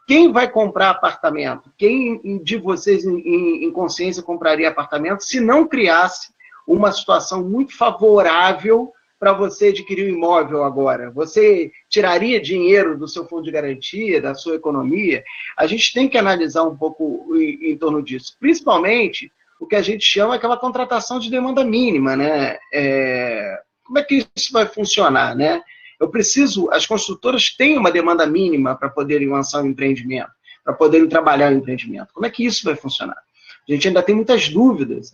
Quem vai comprar apartamento? Quem de vocês em consciência compraria apartamento se não criasse uma situação muito favorável para você adquirir um imóvel agora? Você tiraria dinheiro do seu fundo de garantia, da sua economia? A gente tem que analisar um pouco em torno disso. Principalmente o que a gente chama aquela contratação de demanda mínima, né? Como é que isso vai funcionar, né? As construtoras têm uma demanda mínima para poderem lançar um empreendimento, para poderem trabalhar o empreendimento. Como é que isso vai funcionar? A gente ainda tem muitas dúvidas.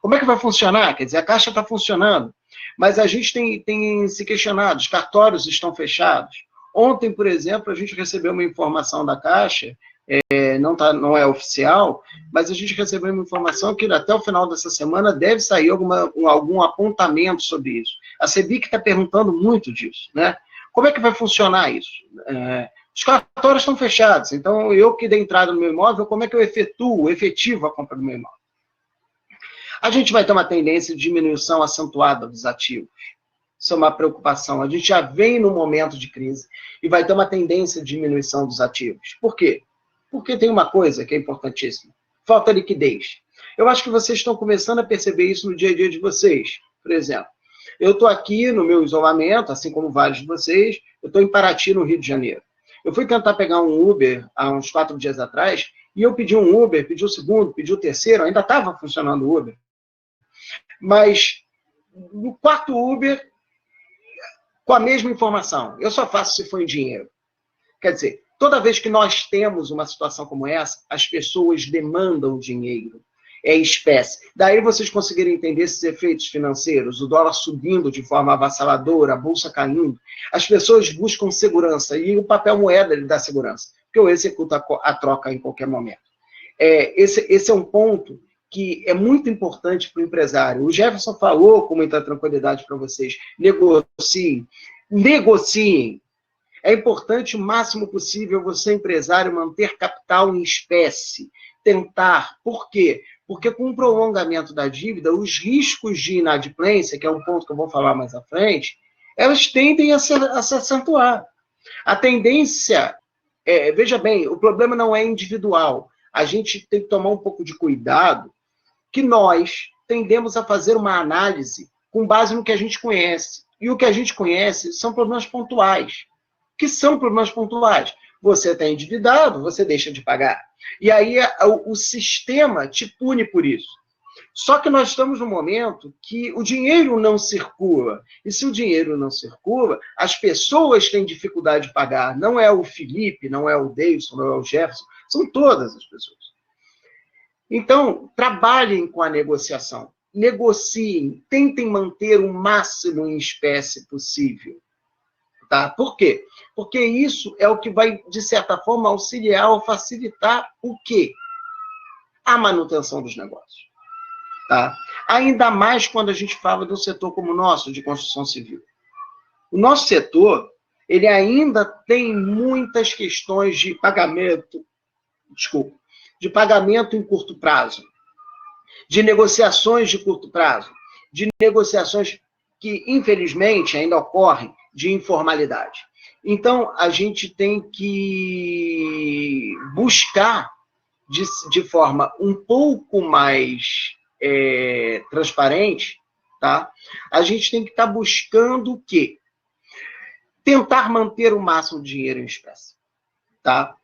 Como é que vai funcionar? Quer dizer, a Caixa está funcionando, mas a gente tem se questionado, os cartórios estão fechados. Ontem, por exemplo, a gente recebeu uma informação da Caixa, não é oficial, mas a gente recebeu uma informação que até o final dessa semana deve sair algum apontamento sobre isso. A CEBIC está perguntando muito disso, né? Como é que vai funcionar isso? Os cartórios estão fechados, então eu que dei entrada no meu imóvel, como é que eu efetivo a compra do meu imóvel? A gente vai ter uma tendência de diminuição acentuada dos ativos. Isso é uma preocupação. A gente já vem num momento de crise e vai ter uma tendência de diminuição dos ativos. Por quê? Porque tem uma coisa que é importantíssima. Falta liquidez. Eu acho que vocês estão começando a perceber isso no dia a dia de vocês. Por exemplo, eu estou aqui no meu isolamento, assim como vários de vocês, eu estou em Paraty, no Rio de Janeiro. Eu fui tentar pegar um Uber há uns 4 dias atrás, e eu pedi um Uber, pedi o segundo, pedi o terceiro, ainda estava funcionando o Uber. Mas no quarto Uber, com a mesma informação, eu só faço se for em dinheiro. Quer dizer, toda vez que nós temos uma situação como essa, as pessoas demandam dinheiro, espécie. Daí vocês conseguirem entender esses efeitos financeiros, o dólar subindo de forma avassaladora, a bolsa caindo, as pessoas buscam segurança, e o papel moeda lhe dá segurança, porque eu executo a troca em qualquer momento. Esse é um ponto que é muito importante para o empresário. O Jefferson falou com muita tranquilidade para vocês, negociem. É importante o máximo possível você, empresário, manter capital em espécie, tentar. Por quê? Porque com o prolongamento da dívida, os riscos de inadimplência, que é um ponto que eu vou falar mais à frente, elas tendem a se acentuar. A tendência, veja bem, o problema não é individual. A gente tem que tomar um pouco de cuidado, que nós tendemos a fazer uma análise com base no que a gente conhece. E o que a gente conhece são problemas pontuais. Que são problemas pontuais. Você está endividado, você deixa de pagar. E aí o sistema te pune por isso. Só que nós estamos num momento que o dinheiro não circula. E se o dinheiro não circula, as pessoas têm dificuldade de pagar. Não é o Felipe, não é o Davidson, não é o Jefferson, são todas as pessoas. Então, trabalhem com a negociação. Negociem, tentem manter o máximo em espécie possível. Tá? Por quê? Porque isso é o que vai, de certa forma, auxiliar ou facilitar o quê? a manutenção dos negócios. Tá? Ainda mais quando a gente fala de um setor como o nosso, de construção civil. O nosso setor, ele ainda tem muitas questões de pagamento, de pagamento em curto prazo, de negociações de curto prazo, de negociações que, infelizmente, ainda ocorrem de informalidade. Então, a gente tem que buscar, de forma um pouco mais transparente, tá? A gente tem que estar buscando o quê? Tentar manter o máximo de dinheiro em espécie. Tá?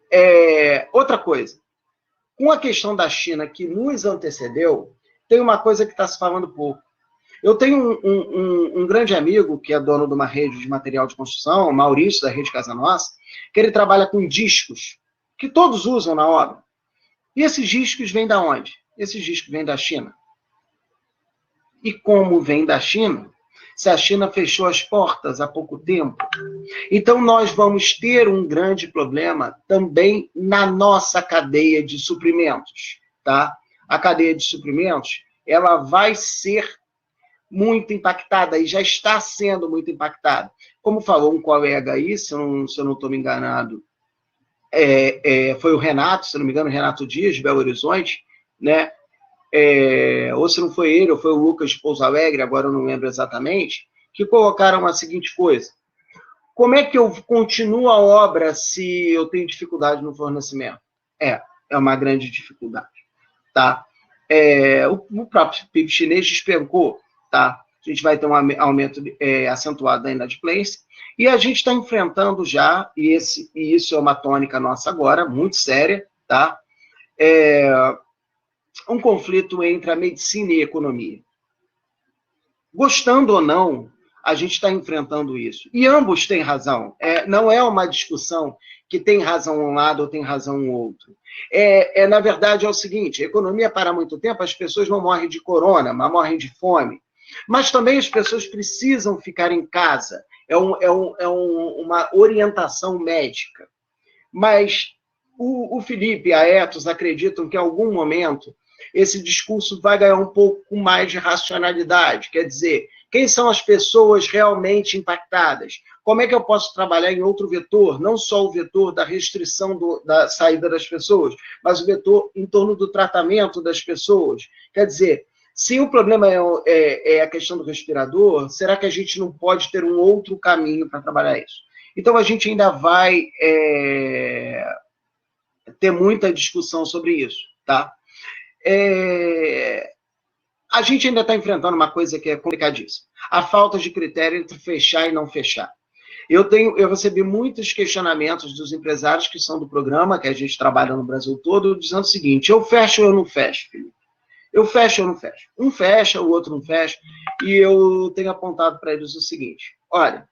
Outra coisa, com a questão da China que nos antecedeu, tem uma coisa que está se falando pouco. Eu tenho um grande amigo, que é dono de uma rede de material de construção, Maurício, da Rede Casa Nossa, que ele trabalha com discos, que todos usam na obra. E esses discos vêm da onde? Esses discos vêm da China. E como vem da China, se a China fechou as portas há pouco tempo, então nós vamos ter um grande problema também na nossa cadeia de suprimentos. Tá? A cadeia de suprimentos, ela vai ser muito impactada, e já está sendo muito impactada. Como falou um colega aí, se eu não estou me enganado, foi o Renato, se não me engano, Renato Dias, de Belo Horizonte, né? Ou se não foi ele, ou foi o Lucas de Pouso Alegre, agora eu não lembro exatamente, que colocaram a seguinte coisa: como é que eu continuo a obra se eu tenho dificuldade no fornecimento? É uma grande dificuldade. Tá? O próprio PIB chinês despencou, tá? A gente vai ter um aumento acentuado da inadimplência, e a gente está enfrentando já, e isso é uma tônica nossa agora, muito séria, tá? Um conflito entre a medicina e a economia. Gostando ou não, a gente está enfrentando isso. E ambos têm razão. Não é uma discussão que tem razão um lado ou tem razão o outro. Na verdade, é o seguinte: a economia para muito tempo, as pessoas não morrem de corona, mas morrem de fome. Mas também as pessoas precisam ficar em casa. Uma orientação médica. Mas o Felipe e a Etos acreditam que em algum momento esse discurso vai ganhar um pouco mais de racionalidade. Quer dizer, quem são as pessoas realmente impactadas? Como é que eu posso trabalhar em outro vetor, não só o vetor da restrição da saída das pessoas, mas o vetor em torno do tratamento das pessoas? Quer dizer, se o problema é a questão do respirador, será que a gente não pode ter um outro caminho para trabalhar isso? Então, a gente ainda vai ter muita discussão sobre isso, tá? A gente ainda está enfrentando uma coisa que é complicadíssima: a falta de critério entre fechar e não fechar. Eu recebi muitos questionamentos dos empresários que são do programa, que a gente trabalha no Brasil todo, dizendo o seguinte: eu fecho ou eu não fecho, Felipe? Eu fecho ou não fecho? Um fecha, o outro não fecha, e eu tenho apontado para eles o seguinte: olha,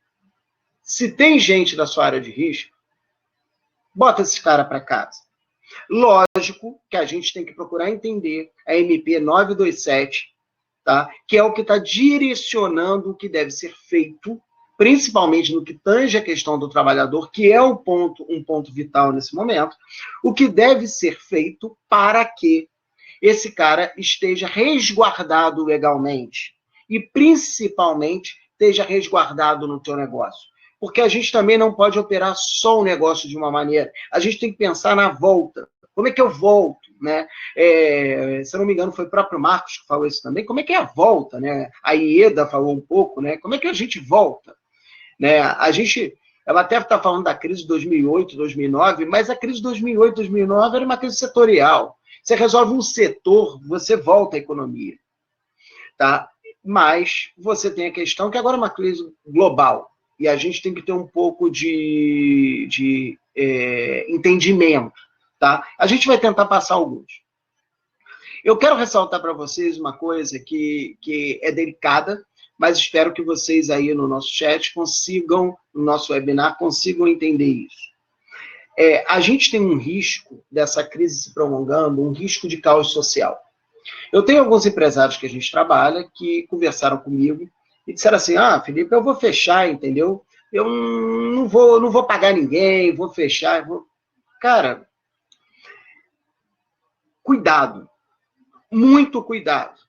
se tem gente da sua área de risco, bota esse cara para casa. Lógico que a gente tem que procurar entender a MP 927, tá? Que é o que está direcionando o que deve ser feito, principalmente no que tange a questão do trabalhador, que é um ponto vital nesse momento, o que deve ser feito para que esse cara esteja resguardado legalmente e, principalmente, esteja resguardado no teu negócio. Porque a gente também não pode operar só o negócio de uma maneira. A gente tem que pensar na volta. Como é que eu volto? Né? Se eu não me engano, foi o próprio Marcos que falou isso também. Como é que é a volta? Né? A Ieda falou um pouco. Né? Como é que a gente volta? Né? Ela até está falando da crise de 2008, 2009, mas a crise de 2008, 2009 era uma crise setorial. Você resolve um setor, você volta à economia. Tá? Mas você tem a questão que agora é uma crise global. E a gente tem que ter um pouco de entendimento. Tá? A gente vai tentar passar alguns. Eu quero ressaltar para vocês uma coisa que é delicada, mas espero que vocês aí no nosso chat consigam, no nosso webinar, consigam entender isso. A gente tem um risco dessa crise se prolongando, um risco de caos social. Eu tenho alguns empresários que a gente trabalha que conversaram comigo e disseram assim: Felipe, eu vou fechar, entendeu? Eu não vou pagar ninguém, vou fechar. Cara, cuidado, muito cuidado.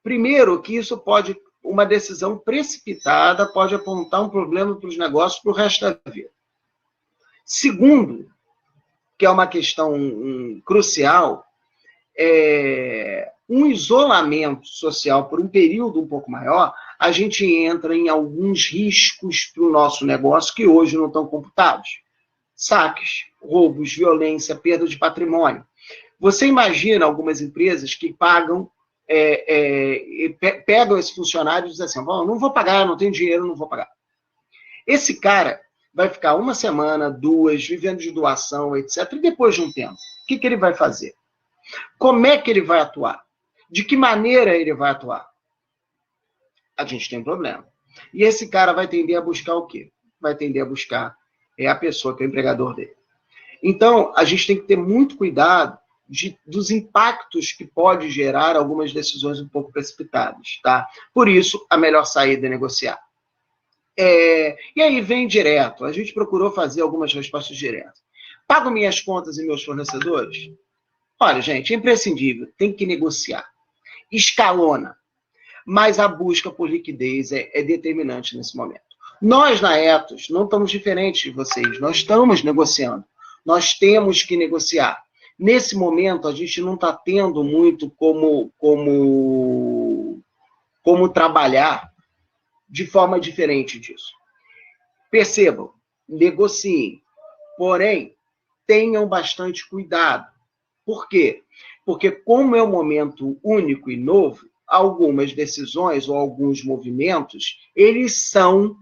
Primeiro, que isso pode, uma decisão precipitada pode apontar um problema para os negócios para o resto da vida. Segundo, que é uma questão crucial, um isolamento social por um período um pouco maior, a gente entra em alguns riscos para o nosso negócio que hoje não estão computados. Saques, roubos, violência, perda de patrimônio. Você imagina algumas empresas que pagam, pegam esse funcionário e dizem assim, não vou pagar, não tenho dinheiro, não vou pagar. Esse cara vai ficar uma semana, 2, vivendo de doação, etc. E depois de um tempo, o que ele vai fazer? Como é que ele vai atuar? De que maneira ele vai atuar? A gente tem um problema. E esse cara vai tender a buscar o quê? Vai tender a buscar a pessoa que é o empregador dele. Então, a gente tem que ter muito cuidado dos impactos que pode gerar algumas decisões um pouco precipitadas, tá? Por isso, a melhor saída é negociar. E aí vem direto. A gente procurou fazer algumas respostas diretas. Pago minhas contas e meus fornecedores? Olha, gente, é imprescindível. Tem que negociar. Escalona. Mas a busca por liquidez é determinante nesse momento. Nós, na Ethos, não estamos diferentes de vocês. Nós estamos negociando. Nós temos que negociar. Nesse momento, a gente não está tendo muito como trabalhar de forma diferente disso. Percebam, negociem, porém, tenham bastante cuidado. Por quê? Porque como é um momento único e novo, algumas decisões ou alguns movimentos, eles são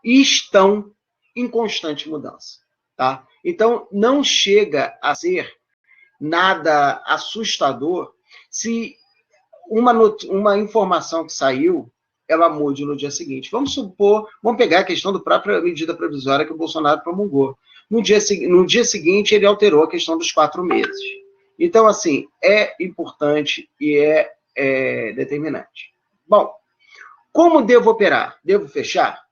e estão em constante mudança. Tá? Então, não chega a ser nada assustador se uma informação que saiu, ela mude no dia seguinte. Vamos pegar a questão da própria medida provisória que o Bolsonaro promulgou. No dia seguinte, ele alterou a questão dos 4 meses. Então, assim, é importante e é determinante. Bom, como devo operar? Devo fechar?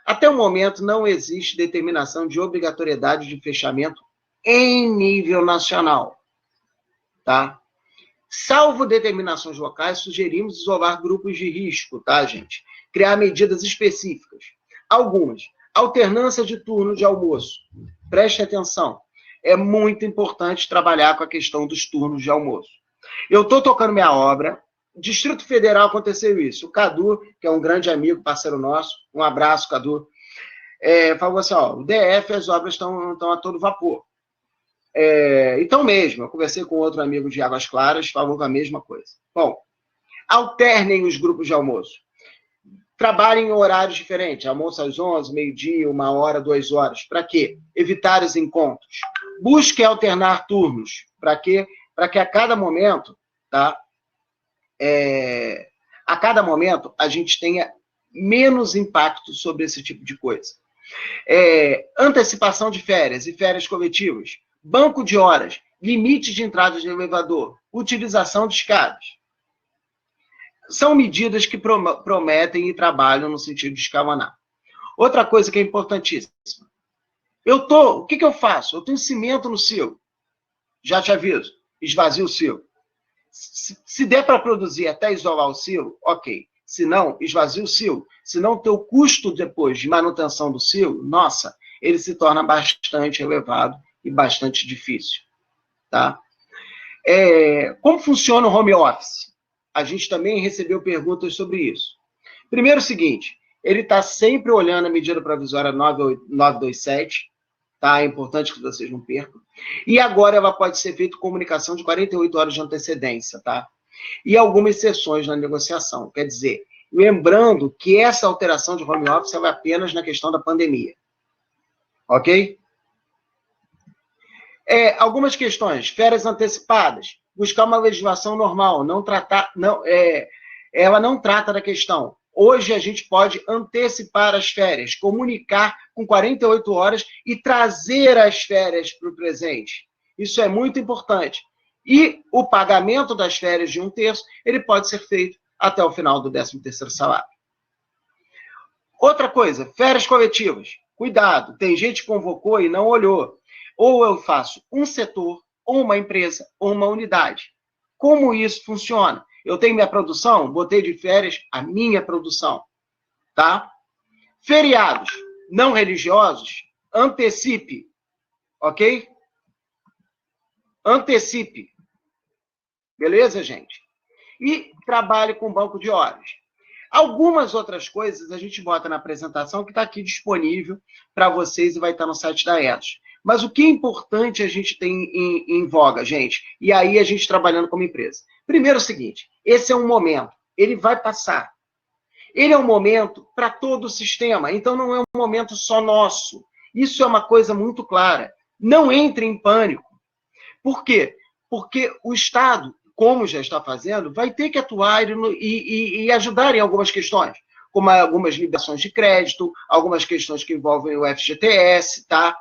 Até o momento, não existe determinação de obrigatoriedade de fechamento em nível nacional. Tá? Salvo determinações locais, sugerimos isolar grupos de risco, tá, gente? Criar medidas específicas. Algumas. Alternância de turno de almoço. Preste atenção. É muito importante trabalhar com a questão dos turnos de almoço. Eu estou tocando minha obra. Distrito Federal aconteceu isso. O Cadu, que é um grande amigo, parceiro nosso, um abraço, Cadu, falou assim, o DF, as obras estão a todo vapor. Então mesmo, eu conversei com outro amigo de Águas Claras, falou a mesma coisa. Bom, alternem os grupos de almoço. Trabalhem em horários diferentes, almoço às 11, meio-dia, 1 hora, 2 horas. Para quê? Evitar os encontros. Busque alternar turnos. Para quê? Para que a cada momento, tá? A cada momento, a gente tenha menos impacto sobre esse tipo de coisa. Antecipação de férias e férias coletivas. Banco de horas, limite de entrada de elevador, utilização de escadas. São medidas que prometem e trabalham no sentido de escalonar. Outra coisa que é importantíssima. O que eu faço? Eu tenho cimento no silo. Já te aviso, esvazio o silo. Se der para produzir até isolar o silo, ok. Se não, esvazia o silo. Se não, o teu custo depois de manutenção do silo, nossa, ele se torna bastante elevado e bastante difícil. Tá? Como funciona o home office? A gente também recebeu perguntas sobre isso. Primeiro, o seguinte, ele está sempre olhando a medida provisória 927, tá? É importante que vocês não percam. E agora ela pode ser feita comunicação de 48 horas de antecedência, tá? E algumas exceções na negociação. Quer dizer, lembrando que essa alteração de home office é apenas na questão da pandemia. Ok? Algumas questões. Férias antecipadas. Buscar uma legislação normal. Ela não trata da questão. Hoje a gente pode antecipar as férias, comunicar com 48 horas e trazer as férias para o presente. Isso é muito importante. E o pagamento das férias de 1/3, ele pode ser feito até o final do 13º salário. Outra coisa, férias coletivas. Cuidado, tem gente que convocou e não olhou. Ou eu faço um setor, ou uma empresa, ou uma unidade. Como isso funciona? Eu tenho minha produção, botei de férias a minha produção, tá? Feriados não religiosos, antecipe, ok? Antecipe. Beleza, gente? E trabalhe com banco de horas. Algumas outras coisas a gente bota na apresentação que está aqui disponível para vocês e vai estar no site da Etos. Mas o que é importante a gente tem em voga, gente? E aí a gente trabalhando como empresa. Primeiro é o seguinte, esse é um momento, ele vai passar. Ele é um momento para todo o sistema, então não é um momento só nosso. Isso é uma coisa muito clara. Não entre em pânico. Por quê? Porque o Estado, como já está fazendo, vai ter que atuar e ajudar em algumas questões, como algumas liberações de crédito, algumas questões que envolvem o FGTS, tá?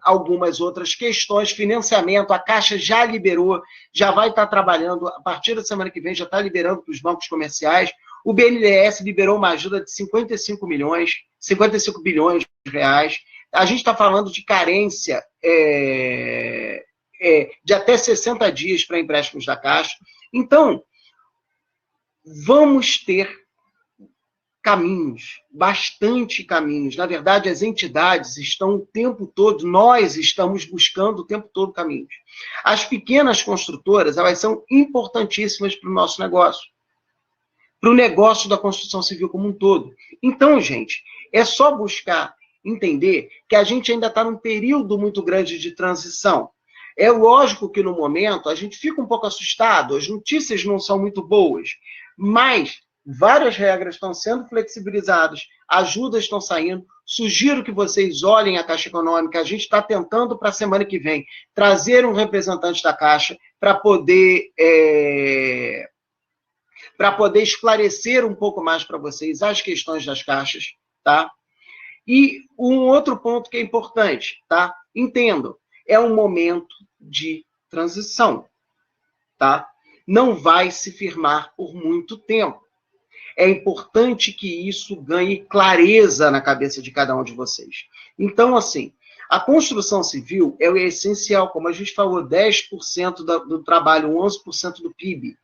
Algumas outras questões, financiamento, a Caixa já liberou, já vai estar trabalhando, a partir da semana que vem já está liberando para os bancos comerciais, o BNDES liberou uma ajuda de 55 bilhões de reais, a gente está falando de carência de até 60 dias para empréstimos da Caixa. Então, vamos ter caminhos, bastante caminhos. Na verdade, as entidades estão o tempo todo, nós estamos buscando o tempo todo caminhos. As pequenas construtoras, elas são importantíssimas para o nosso negócio, para o negócio da construção civil como um todo. Então, gente, é só buscar entender que a gente ainda está num período muito grande de transição. É lógico que, no momento, a gente fica um pouco assustado, as notícias não são muito boas, mas várias regras estão sendo flexibilizadas, ajudas estão saindo. Sugiro que vocês olhem a Caixa Econômica. A gente está tentando, para a semana que vem, trazer um representante da Caixa para poder esclarecer um pouco mais para vocês as questões das caixas, tá? E um outro ponto que é importante, tá? Entendam, é um momento de transição, tá? Não vai se firmar por muito tempo. É importante que isso ganhe clareza na cabeça de cada um de vocês. Então, assim, a construção civil é o essencial, como a gente falou, 10% do trabalho, 11% do PIB.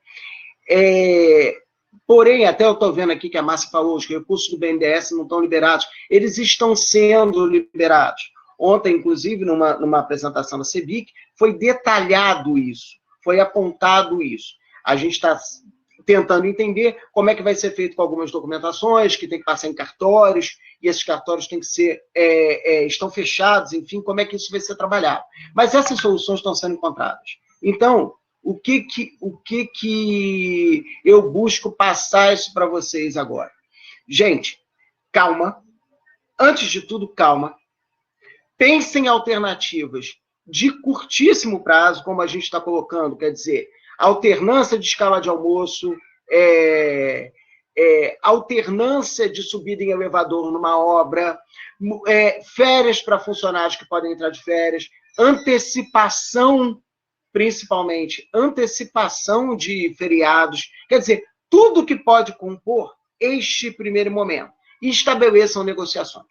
Porém, até eu estou vendo aqui que a Márcia falou, os recursos do BNDES não estão liberados. Eles estão sendo liberados. Ontem, inclusive, numa apresentação da CEBIC, foi detalhado isso, foi apontado isso. A gente está tentando entender como é que vai ser feito com algumas documentações, que tem que passar em cartórios, e esses cartórios têm que ser, estão fechados, enfim, como é que isso vai ser trabalhado. Mas essas soluções estão sendo encontradas. Então, o que eu busco passar isso para vocês agora? Gente, calma. Antes de tudo, calma. Pensem em alternativas de curtíssimo prazo, como a gente está colocando, quer dizer, alternância de escala de almoço, alternância de subida em elevador numa obra, férias para funcionários que podem entrar de férias, antecipação, principalmente, antecipação de feriados, quer dizer, tudo que pode compor este primeiro momento. E estabeleçam negociações.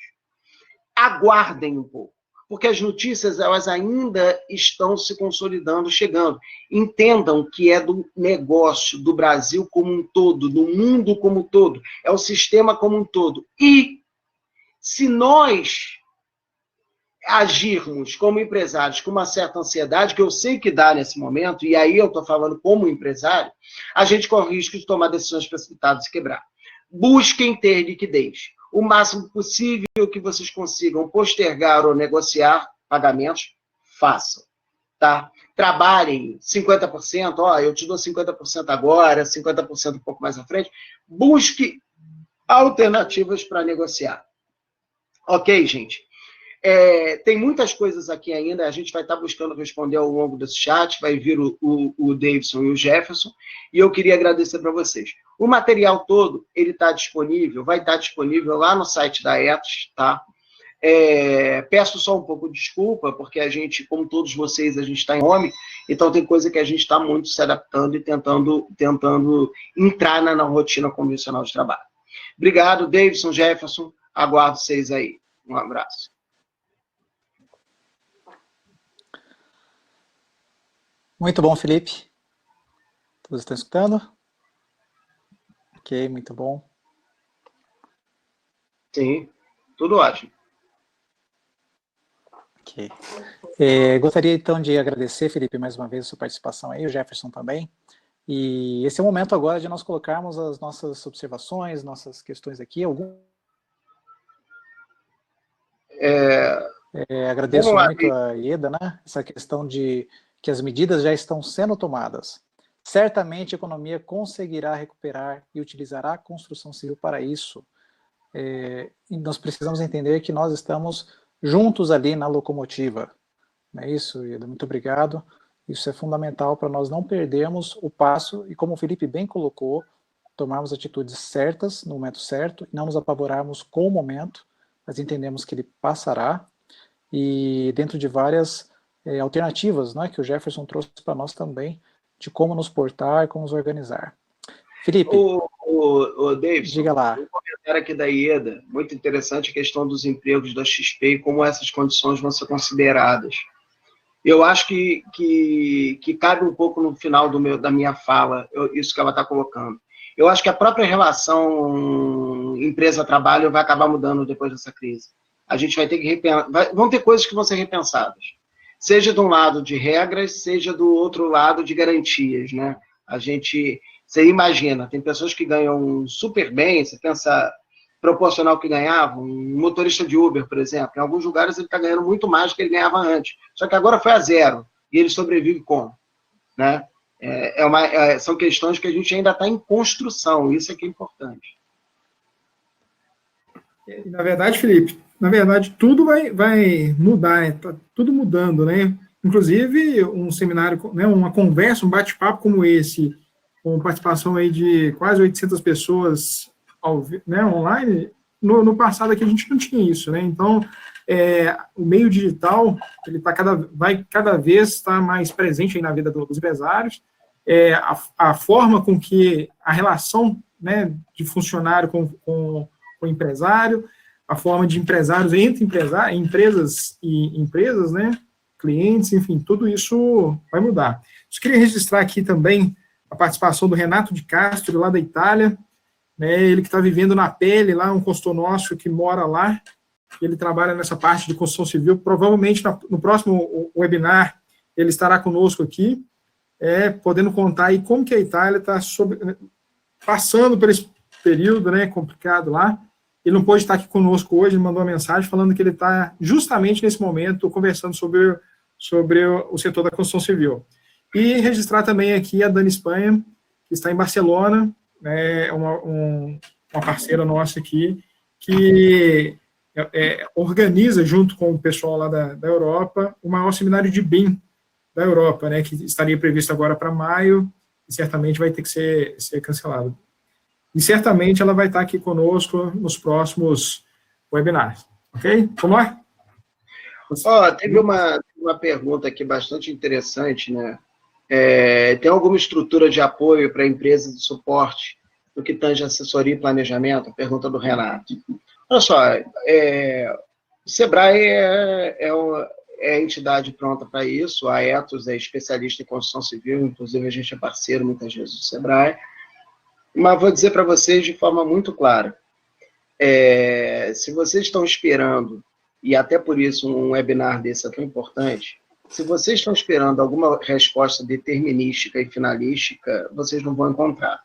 Aguardem um pouco, porque as notícias elas ainda estão se consolidando, chegando. Entendam que é do negócio, do Brasil como um todo, do mundo como um todo, é o sistema como um todo. E se nós agirmos como empresários com uma certa ansiedade, que eu sei que dá nesse momento, e aí eu estou falando como empresário, a gente corre risco de tomar decisões precipitadas e quebrar. Busquem ter liquidez. O máximo possível que vocês consigam postergar ou negociar pagamentos, façam, tá? Trabalhem 50%, eu te dou 50% agora, 50% um pouco mais à frente. Busque alternativas para negociar. Ok, gente? Tem muitas coisas aqui ainda, a gente vai estar buscando responder ao longo desse chat, vai vir o Davidson e o Jefferson, e eu queria agradecer para vocês. O material todo, ele está disponível, vai estar disponível lá no site da Etos, tá? Peço só um pouco de desculpa, porque a gente, como todos vocês, a gente está em home, então tem coisa que a gente está muito se adaptando e tentando entrar na rotina convencional de trabalho. Obrigado, Davidson, Jefferson, aguardo vocês aí. Um abraço. Muito bom, Felipe. Todos estão escutando? Ok, muito bom. Sim, tudo ótimo. Ok. Gostaria, então, de agradecer, Felipe, mais uma vez a sua participação aí, o Jefferson também. E esse é o momento agora de nós colocarmos as nossas observações, nossas questões aqui. Agradeço Vamos lá, muito a Ieda, né? Essa questão de que as medidas já estão sendo tomadas. Certamente a economia conseguirá recuperar e utilizará a construção civil para isso. E nós precisamos entender que nós estamos juntos ali na locomotiva. Não é isso, Ieda? Muito obrigado. Isso é fundamental para nós não perdermos o passo e, como o Felipe bem colocou, tomarmos atitudes certas no momento certo e não nos apavorarmos com o momento, mas entendemos que ele passará e dentro de várias alternativas, né, que o Jefferson trouxe para nós também, de como nos portar, como nos organizar. Felipe, o Davidson, diga lá. Um comentário aqui da Ieda, muito interessante a questão dos empregos da XP e como essas condições vão ser consideradas. Eu acho que cabe um pouco no final da minha fala, isso que ela está colocando. Eu acho que a própria relação empresa-trabalho vai acabar mudando depois dessa crise. A gente vai ter que repensar, vão ter coisas que vão ser repensadas. Seja de um lado de regras, seja do outro lado de garantias, né? Você imagina, tem pessoas que ganham super bem, você pensa proporcional que ganhavam, um motorista de Uber, por exemplo, em alguns lugares ele está ganhando muito mais do que ele ganhava antes, só que agora foi a zero, e ele sobrevive como? Né? São questões que a gente ainda está em construção, isso é que é importante. Na verdade, Felipe, tudo vai mudar, está tudo mudando, né? Inclusive, um seminário, né, uma conversa, um bate-papo como esse, com participação aí de quase 800 pessoas né, online, no passado aqui a gente não tinha isso, né? Então, o meio digital, ele vai cada vez estar mais presente aí na vida dos empresários, a forma com que a relação, né, de funcionário com o empresário, a forma de empresários entre empresas e empresas, né, clientes, enfim, tudo isso vai mudar. Eu queria registrar aqui também a participação do Renato de Castro, lá da Itália, né, ele que está vivendo na pele lá, um consultor nosso que mora lá, ele trabalha nessa parte de construção civil, provavelmente no próximo webinar ele estará conosco aqui, podendo contar aí como que a Itália está passando por esse período, né, complicado lá. Ele não pôde estar aqui conosco hoje, ele mandou uma mensagem falando que ele está justamente nesse momento conversando sobre o setor da construção civil. E registrar também aqui a Dani Espanha, que está em Barcelona, uma parceira nossa aqui, que organiza, junto com o pessoal lá da Europa, o maior seminário de BIM da Europa, né, que estaria previsto agora para maio, e certamente vai ter que ser cancelado. E certamente ela vai estar aqui conosco nos próximos webinars. Ok? Vamos lá? Teve uma pergunta aqui bastante interessante, né? Tem alguma estrutura de apoio para empresas de suporte no que tange assessoria e planejamento? A pergunta do Renato. Olha só, o Sebrae é a entidade pronta para isso, a Ethos é especialista em construção civil, inclusive a gente é parceiro muitas vezes do Sebrae, mas vou dizer para vocês de forma muito clara, se vocês estão esperando, e até por isso um webinar desse é tão importante, se vocês estão esperando alguma resposta determinística e finalística, vocês não vão encontrar.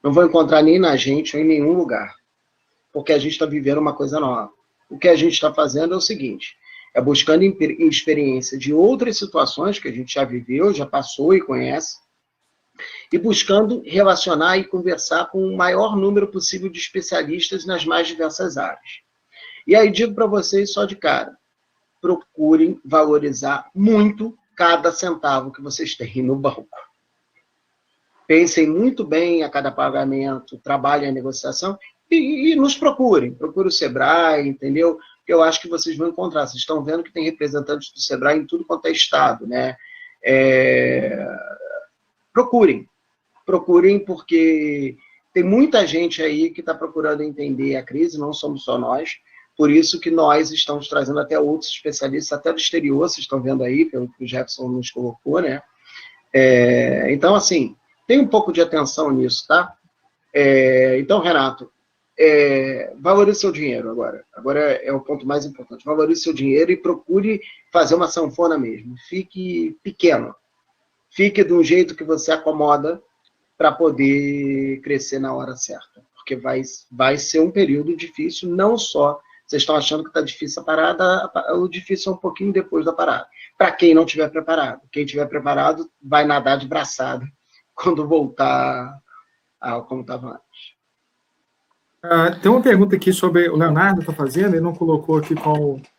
Não vão encontrar nem na gente ou em nenhum lugar, porque a gente está vivendo uma coisa nova. O que a gente está fazendo é o seguinte, buscando experiência de outras situações que a gente já viveu, já passou e conhece, e buscando relacionar e conversar com o maior número possível de especialistas nas mais diversas áreas. E aí digo para vocês só de cara, procurem valorizar muito cada centavo que vocês têm no banco. Pensem muito bem a cada pagamento, trabalhem a negociação e nos procurem. Procure o Sebrae, entendeu? Eu acho que vocês vão encontrar. Vocês estão vendo que tem representantes do Sebrae em tudo quanto é estado, né? Procurem, porque tem muita gente aí que está procurando entender a crise, não somos só nós. Por isso que nós estamos trazendo até outros especialistas, até do exterior, vocês estão vendo aí, pelo que o Jefferson nos colocou, né? Então, assim, tem um pouco de atenção nisso, tá? Então, Renato, valorize seu dinheiro agora. Agora é o ponto mais importante. Valorize seu dinheiro e procure fazer uma sanfona mesmo. Fique pequeno. Fique de um jeito que você acomoda para poder crescer na hora certa. Porque vai ser um período difícil, não só... Vocês estão achando que está difícil a parada, o difícil é um pouquinho depois da parada. Para quem não estiver preparado. Quem estiver preparado vai nadar de braçada quando voltar como estava antes. Tem uma pergunta aqui sobre o Leonardo está fazendo, ele não colocou aqui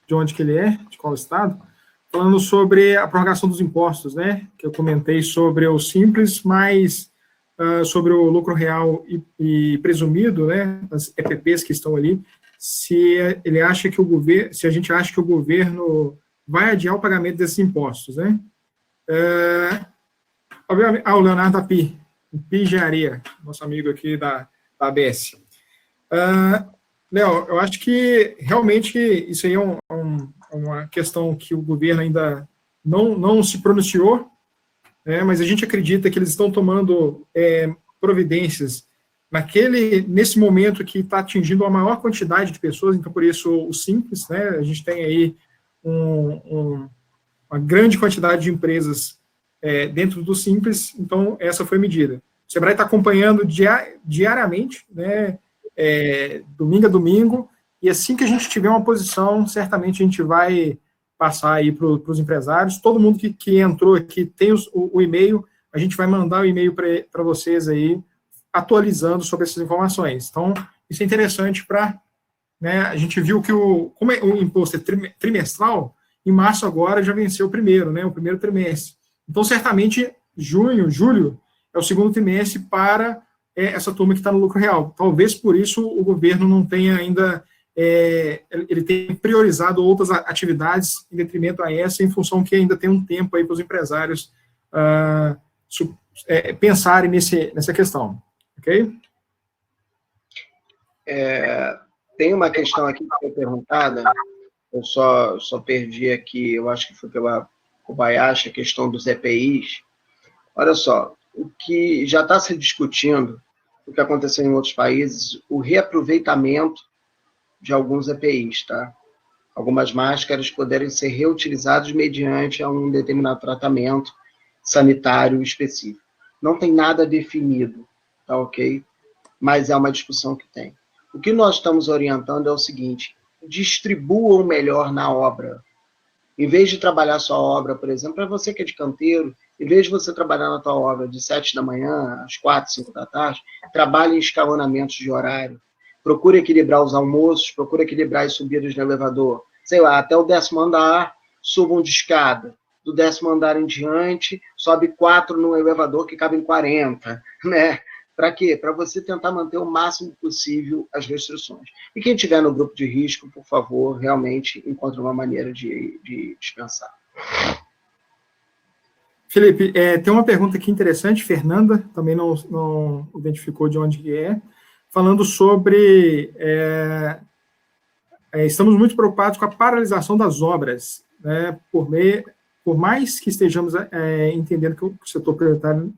de onde que ele é, de qual estado, falando sobre a prorrogação dos impostos, né? Que eu comentei sobre o simples, mas sobre o lucro real e presumido, né? As EPPs que estão ali, se ele acha que se a gente acha que o governo vai adiar o pagamento desses impostos, né? Obviamente, o Leonardo da Pi Engenharia, nosso amigo aqui da ABS. Léo, eu acho que realmente isso aí é uma questão que o governo ainda não se pronunciou, né, mas a gente acredita que eles estão tomando providências nesse momento que está atingindo a maior quantidade de pessoas, então por isso o Simples, né, a gente tem aí uma grande quantidade de empresas dentro do Simples, então essa foi a medida. O Sebrae está acompanhando diariamente, né, domingo a domingo, e assim que a gente tiver uma posição, certamente a gente vai passar aí para os empresários. Todo mundo que entrou aqui tem o e-mail, a gente vai mandar o e-mail para vocês aí, atualizando sobre essas informações. Então, isso é interessante para... Né, a gente viu que como o imposto é trimestral, em março agora já venceu o primeiro trimestre. Então, certamente, julho, é o segundo trimestre para essa turma que está no lucro real. Talvez por isso o governo não tenha ainda... ele tem priorizado outras atividades em detrimento a essa, em função que ainda tem um tempo aí para os empresários pensarem nessa questão. Ok? Tem uma questão aqui que foi perguntada, eu só perdi aqui, eu acho que foi pela Kobayashi, a questão dos EPIs. Olha só, o que já está se discutindo, o que aconteceu em outros países, o reaproveitamento de alguns EPIs, tá? Algumas máscaras poderem ser reutilizadas mediante a um determinado tratamento sanitário específico. Não tem nada definido, tá ok? Mas é uma discussão que tem. O que nós estamos orientando é o seguinte: distribuam melhor na obra. Em vez de trabalhar sua obra, por exemplo, para você que é de canteiro, em vez de você trabalhar na tua obra de 7 da manhã às 4, 5 da tarde, trabalhe em escalonamentos de horário. Procure equilibrar os almoços, procure equilibrar as subidas no elevador. Sei lá, até o 10º andar, subam de escada. Do 10º andar em diante, sobe 4 no elevador que cabe em 40, né? Para quê? Para você tentar manter o máximo possível as restrições. E quem estiver no grupo de risco, por favor, realmente encontre uma maneira de dispensar. Felipe, tem uma pergunta aqui interessante, Fernanda, também não identificou de onde é, falando sobre... estamos muito preocupados com a paralisação das obras, né, por mais que estejamos entendendo que o setor prioritário...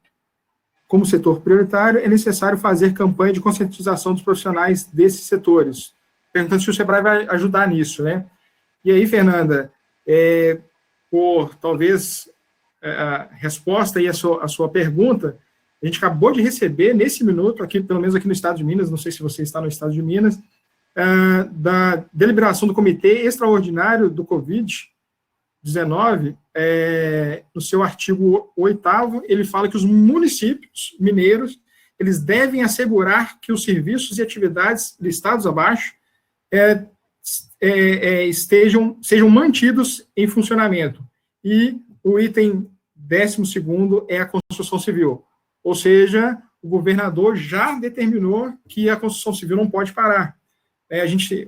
Como setor prioritário, é necessário fazer campanha de conscientização dos profissionais desses setores. Perguntando se o Sebrae vai ajudar nisso, né? E aí, Fernanda, por talvez a resposta aí à sua pergunta, a gente acabou de receber, nesse minuto, aqui, pelo menos aqui no estado de Minas, não sei se você está no estado de Minas, da deliberação do Comitê Extraordinário do Covid-19, no seu artigo 8º, ele fala que os municípios mineiros, eles devem assegurar que os serviços e atividades listados abaixo sejam mantidos em funcionamento. E o item 12º é a construção civil. Ou seja, o governador já determinou que a construção civil não pode parar.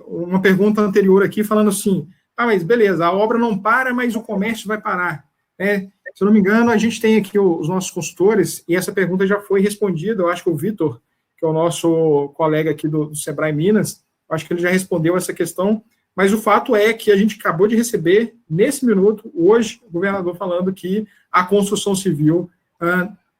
Uma pergunta anterior aqui falando assim, mas beleza, a obra não para, mas o comércio vai parar. Se eu não me engano, a gente tem aqui os nossos consultores, e essa pergunta já foi respondida, eu acho que o Vitor, que é o nosso colega aqui do Sebrae Minas, acho que ele já respondeu essa questão, mas o fato é que a gente acabou de receber, nesse minuto, hoje, o governador falando que a construção civil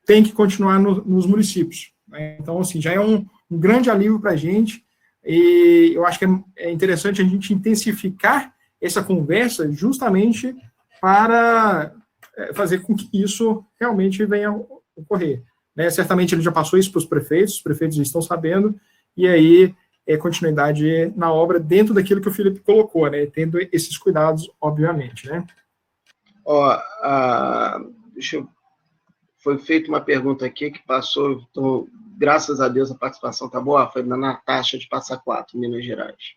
tem que continuar nos municípios, né? Então, assim, já é um grande alívio para a gente, e eu acho que é interessante a gente intensificar essa conversa justamente para fazer com que isso realmente venha a ocorrer, né? Certamente ele já passou isso para os prefeitos já estão sabendo, e aí continuidade na obra dentro daquilo que o Felipe colocou, né? Tendo esses cuidados, obviamente, né? Foi feita uma pergunta aqui que passou, então, graças a Deus a participação está boa, foi da Natasha de Passa Quatro, Minas Gerais.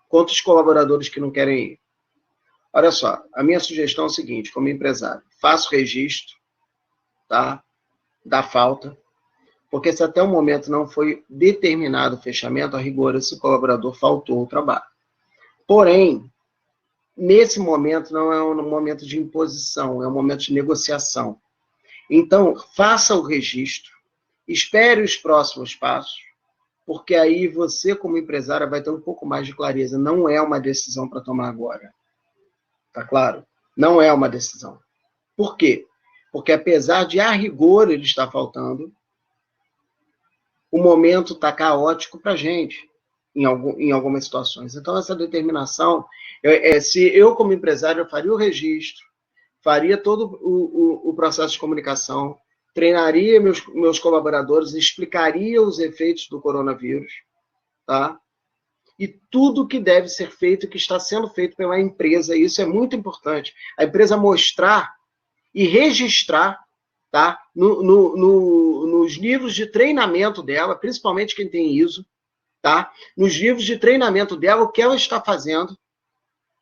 Quantos colaboradores que não querem ir? Olha só, a minha sugestão é o seguinte, como empresário, faça o registro, tá? Da falta, porque se até o momento não foi determinado o fechamento, a rigor esse colaborador faltou ao trabalho. Porém, nesse momento não é um momento de imposição, é um momento de negociação. Então, faça o registro, espere os próximos passos, porque aí você, como empresária, vai ter um pouco mais de clareza. Não é uma decisão para tomar agora. Tá claro? Não é uma decisão. Por quê? Porque apesar de, a rigor, ele estar faltando, o momento está caótico para a gente, em algumas situações. Então, essa determinação, se eu, como empresário, eu faria o registro, faria todo o processo de comunicação, treinaria meus colaboradores, explicaria os efeitos do coronavírus, tá? E tudo que deve ser feito, que está sendo feito pela empresa, isso é muito importante. A empresa mostrar e registrar, tá? Nos livros de treinamento dela, principalmente quem tem ISO, tá? Nos livros de treinamento dela, o que ela está fazendo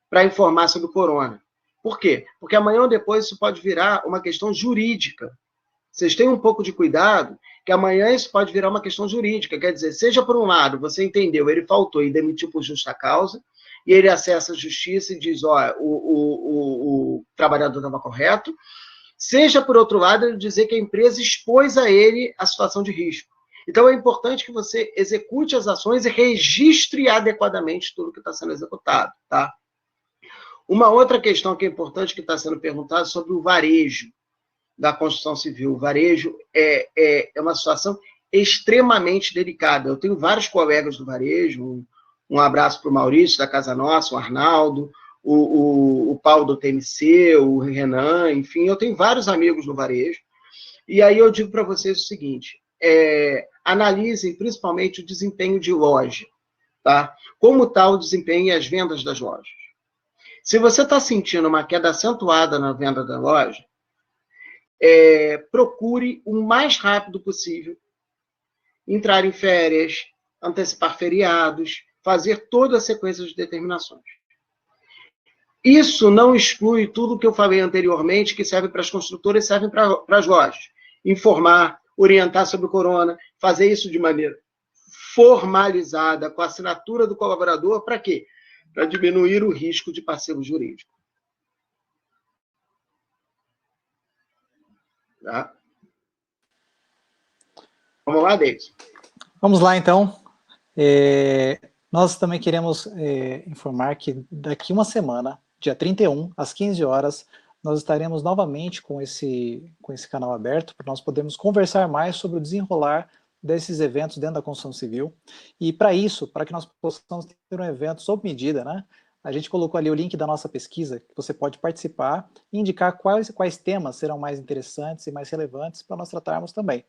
para informar sobre o corona. Por quê? Porque amanhã ou depois isso pode virar uma questão jurídica. Vocês tenham um pouco de cuidado, que amanhã isso pode virar uma questão jurídica. Quer dizer, seja por um lado, você entendeu, ele faltou e demitiu por justa causa, e ele acessa a justiça e diz, o trabalhador estava correto, seja, por outro lado, ele dizer que a empresa expôs a ele a situação de risco. Então, é importante que você execute as ações e registre adequadamente tudo que está sendo executado, tá? Uma outra questão que é importante que está sendo perguntada é sobre o varejo da construção civil. O varejo é uma situação extremamente delicada. Eu tenho vários colegas do varejo, um abraço para o Maurício, da Casa Nossa, o Arnaldo, o Paulo do TMC, o Renan, enfim, eu tenho vários amigos no varejo, e aí eu digo para vocês o seguinte, analisem principalmente o desempenho de loja, tá? Como está o desempenho e as vendas das lojas. Se você está sentindo uma queda acentuada na venda da loja, procure o mais rápido possível entrar em férias, antecipar feriados, fazer toda a sequência de determinações. Isso não exclui tudo o que eu falei anteriormente, que serve para as construtoras e serve para as lojas. Informar, orientar sobre o corona, fazer isso de maneira formalizada, com a assinatura do colaborador, para quê? Para diminuir o risco de passivo jurídico. Tá? Vamos lá, David. Vamos lá, então. Nós também queremos informar que daqui uma semana, dia 31, às 15 horas, nós estaremos novamente com esse canal aberto, para nós podermos conversar mais sobre o desenrolar desses eventos dentro da construção civil. E para isso, para que nós possamos ter um evento sob medida, né, a gente colocou ali o link da nossa pesquisa, que você pode participar e indicar quais temas serão mais interessantes e mais relevantes para nós tratarmos também.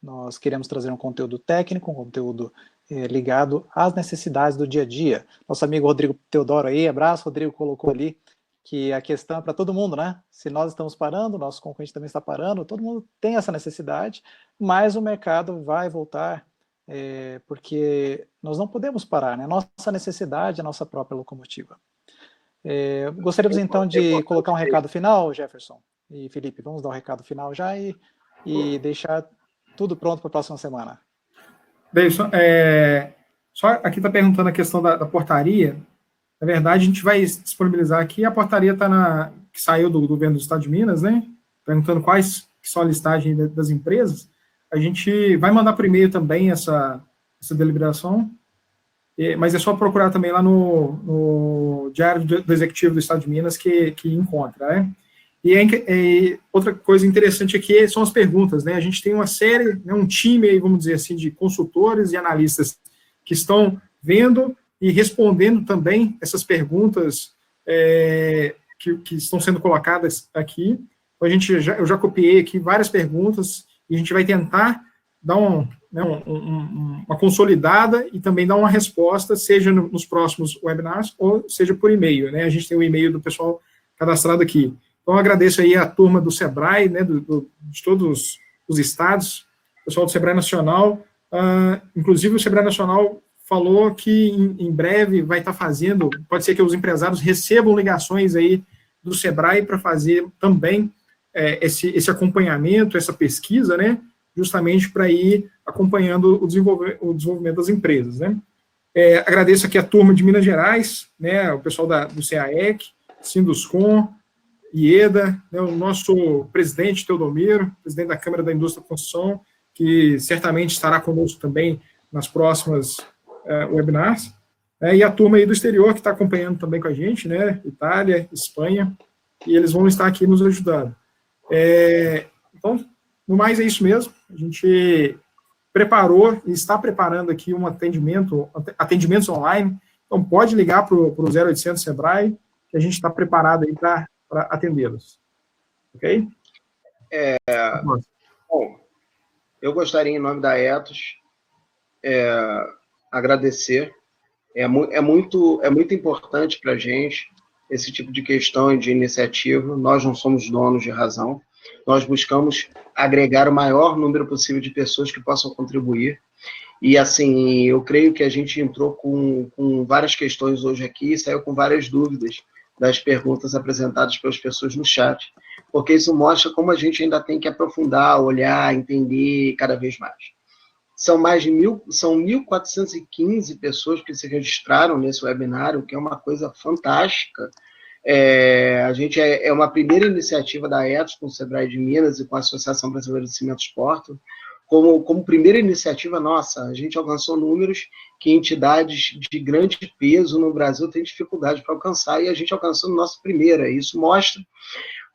Nós queremos trazer um conteúdo técnico, um conteúdo ligado às necessidades do dia a dia. Nosso amigo Rodrigo Teodoro aí, abraço, Rodrigo colocou ali que a questão é para todo mundo, né? Se nós estamos parando, nosso concorrente também está parando, todo mundo tem essa necessidade, mas o mercado vai voltar, porque nós não podemos parar, né? Nossa necessidade é a nossa própria locomotiva. Gostaríamos então de colocar um recado final, Jefferson e Felipe, vamos dar um recado final já e deixar tudo pronto para a próxima semana. Bem, só aqui está perguntando a questão da portaria. Na verdade, a gente vai disponibilizar aqui, a portaria que saiu do governo do Estado de Minas, né? Perguntando quais são a listagem das empresas. A gente vai mandar por e-mail também essa deliberação, mas é só procurar também lá no Diário do Executivo do Estado de Minas que encontra, né? E outra coisa interessante aqui são as perguntas, né? A gente tem uma série, né, um time aí, vamos dizer assim, de consultores e analistas que estão vendo e respondendo também essas perguntas que estão sendo colocadas aqui. Então, eu já copiei aqui várias perguntas e a gente vai tentar dar uma consolidada e também dar uma resposta, seja nos próximos webinars ou seja por e-mail, né? A gente tem o e-mail do pessoal cadastrado aqui. Então, eu agradeço aí a turma do SEBRAE, né, de todos os estados, pessoal do SEBRAE Nacional, inclusive o SEBRAE Nacional falou que em breve vai estar fazendo, pode ser que os empresários recebam ligações aí do SEBRAE para fazer também esse acompanhamento, essa pesquisa, né, justamente para ir acompanhando o desenvolvimento das empresas, né. Agradeço aqui a turma de Minas Gerais, né, o pessoal do CAEC, Sinduscom, IEDA, né, o nosso presidente Teodomiro, presidente da Câmara da Indústria da Construção, que certamente estará conosco também nas próximas webinars, e a turma aí do exterior que está acompanhando também com a gente, né, Itália, Espanha, e eles vão estar aqui nos ajudando. Então, no mais é isso mesmo, a gente preparou e está preparando aqui atendimentos online, então pode ligar para o 0800 SEBRAE, que a gente está preparado aí para atendê-los. Ok? Bom, eu gostaria, em nome da Ethos, agradecer. É muito importante para a gente esse tipo de questão e de iniciativa. Nós não somos donos de razão. Nós buscamos agregar o maior número possível de pessoas que possam contribuir. E, assim, eu creio que a gente entrou com várias questões hoje aqui e saiu com várias dúvidas das perguntas apresentadas pelas pessoas no chat, porque isso mostra como a gente ainda tem que aprofundar, olhar, entender cada vez mais. São 1.415 pessoas que se registraram nesse webinário, que é uma coisa fantástica. A gente é uma primeira iniciativa da Ethos com o SEBRAE de Minas e com a Associação Brasileira de Cimentos Porto. Como primeira iniciativa nossa, a gente alcançou números que entidades de grande peso no Brasil têm dificuldade para alcançar, e a gente alcançou no nosso primeira. Isso mostra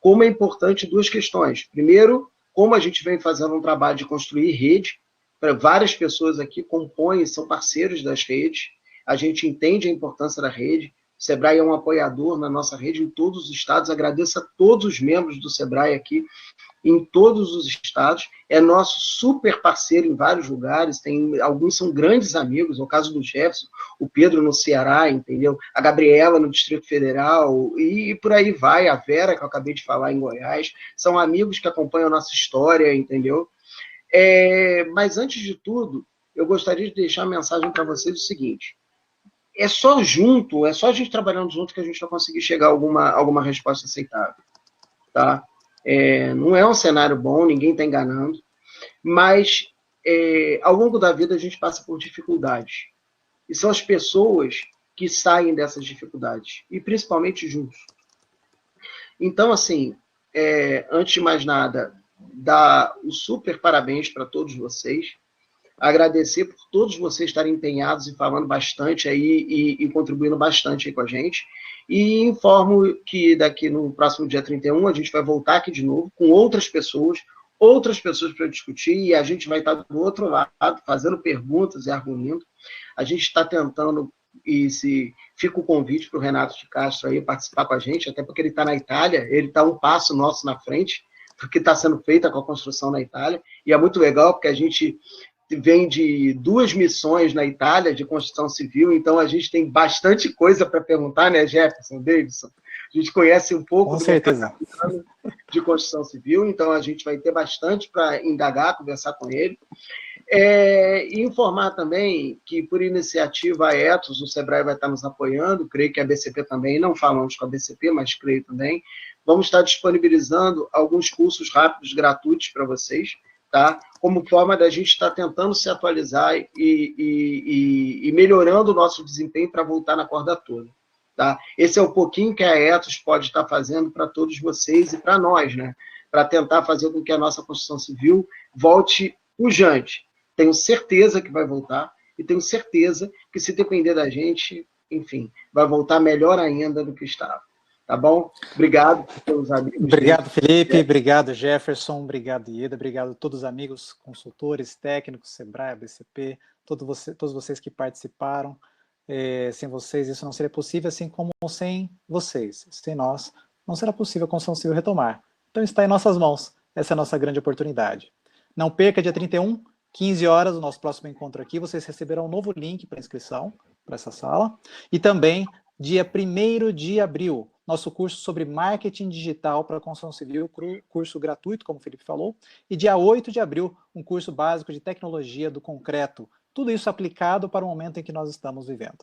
como é importante duas questões. Primeiro, como a gente vem fazendo um trabalho de construir rede, para várias pessoas aqui compõem, são parceiros das redes, a gente entende a importância da rede, o SEBRAE é um apoiador na nossa rede em todos os estados, agradeço a todos os membros do SEBRAE aqui, em todos os estados, é nosso super parceiro em vários lugares, alguns são grandes amigos, no caso do Jefferson, o Pedro no Ceará, entendeu? A Gabriela no Distrito Federal, e por aí vai, a Vera, que eu acabei de falar, em Goiás, são amigos que acompanham a nossa história, entendeu? Mas antes de tudo, eu gostaria de deixar a mensagem para vocês o seguinte: é só a gente trabalhando junto que a gente vai conseguir chegar a alguma resposta aceitável, tá? Não é um cenário bom, ninguém está enganando, mas ao longo da vida a gente passa por dificuldades. E são as pessoas que saem dessas dificuldades, e principalmente juntos. Então, assim, antes de mais nada, dar o super parabéns para todos vocês, agradecer por todos vocês estarem empenhados e falando bastante aí e contribuindo bastante aí com a gente. E informo que daqui no próximo dia 31 a gente vai voltar aqui de novo com outras pessoas para discutir, e a gente vai estar do outro lado fazendo perguntas e arguindo. A gente está tentando, e se fica o convite para o Renato de Castro aí participar com a gente, até porque ele está na Itália, ele está um passo nosso na frente do que está sendo feita com a construção na Itália, e é muito legal porque a gente vem de 2 missões na Itália de construção civil, então a gente tem bastante coisa para perguntar, né, Jefferson, Davidson? A gente conhece um pouco com certeza de construção civil, então a gente vai ter bastante para indagar, conversar com ele. E informar também que, por iniciativa a Ethos, o SEBRAE vai estar nos apoiando, creio que a BCP também, não falamos com a BCP, mas creio também. Vamos estar disponibilizando alguns cursos rápidos, gratuitos para vocês, tá? Como forma da gente estar tentando se atualizar e melhorando o nosso desempenho para voltar na corda toda. Tá? Esse é o pouquinho que a Ethos pode estar fazendo para todos vocês e para nós, né? Para tentar fazer com que a nossa construção civil volte pujante. Tenho certeza que vai voltar, e tenho certeza que, se depender da gente, enfim, vai voltar melhor ainda do que estava. Tá bom? Obrigado pelos amigos. Obrigado, Felipe. Obrigado, Jefferson. Obrigado, Ieda. Obrigado a todos os amigos, consultores, técnicos, Sebrae, ABCP, todos vocês que participaram. Sem vocês isso não seria possível, assim como sem vocês, sem nós, não será possível a construção civil retomar. Então está em nossas mãos. Essa é a nossa grande oportunidade. Não perca, dia 31, 15 horas, o nosso próximo encontro aqui. Vocês receberão um novo link para inscrição para essa sala. E também, dia 1º de abril, nosso curso sobre marketing digital para a construção civil, curso gratuito, como o Felipe falou. E dia 8 de abril, um curso básico de tecnologia do concreto. Tudo isso aplicado para o momento em que nós estamos vivendo.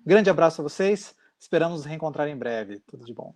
Grande abraço a vocês. Esperamos nos reencontrar em breve. Tudo de bom.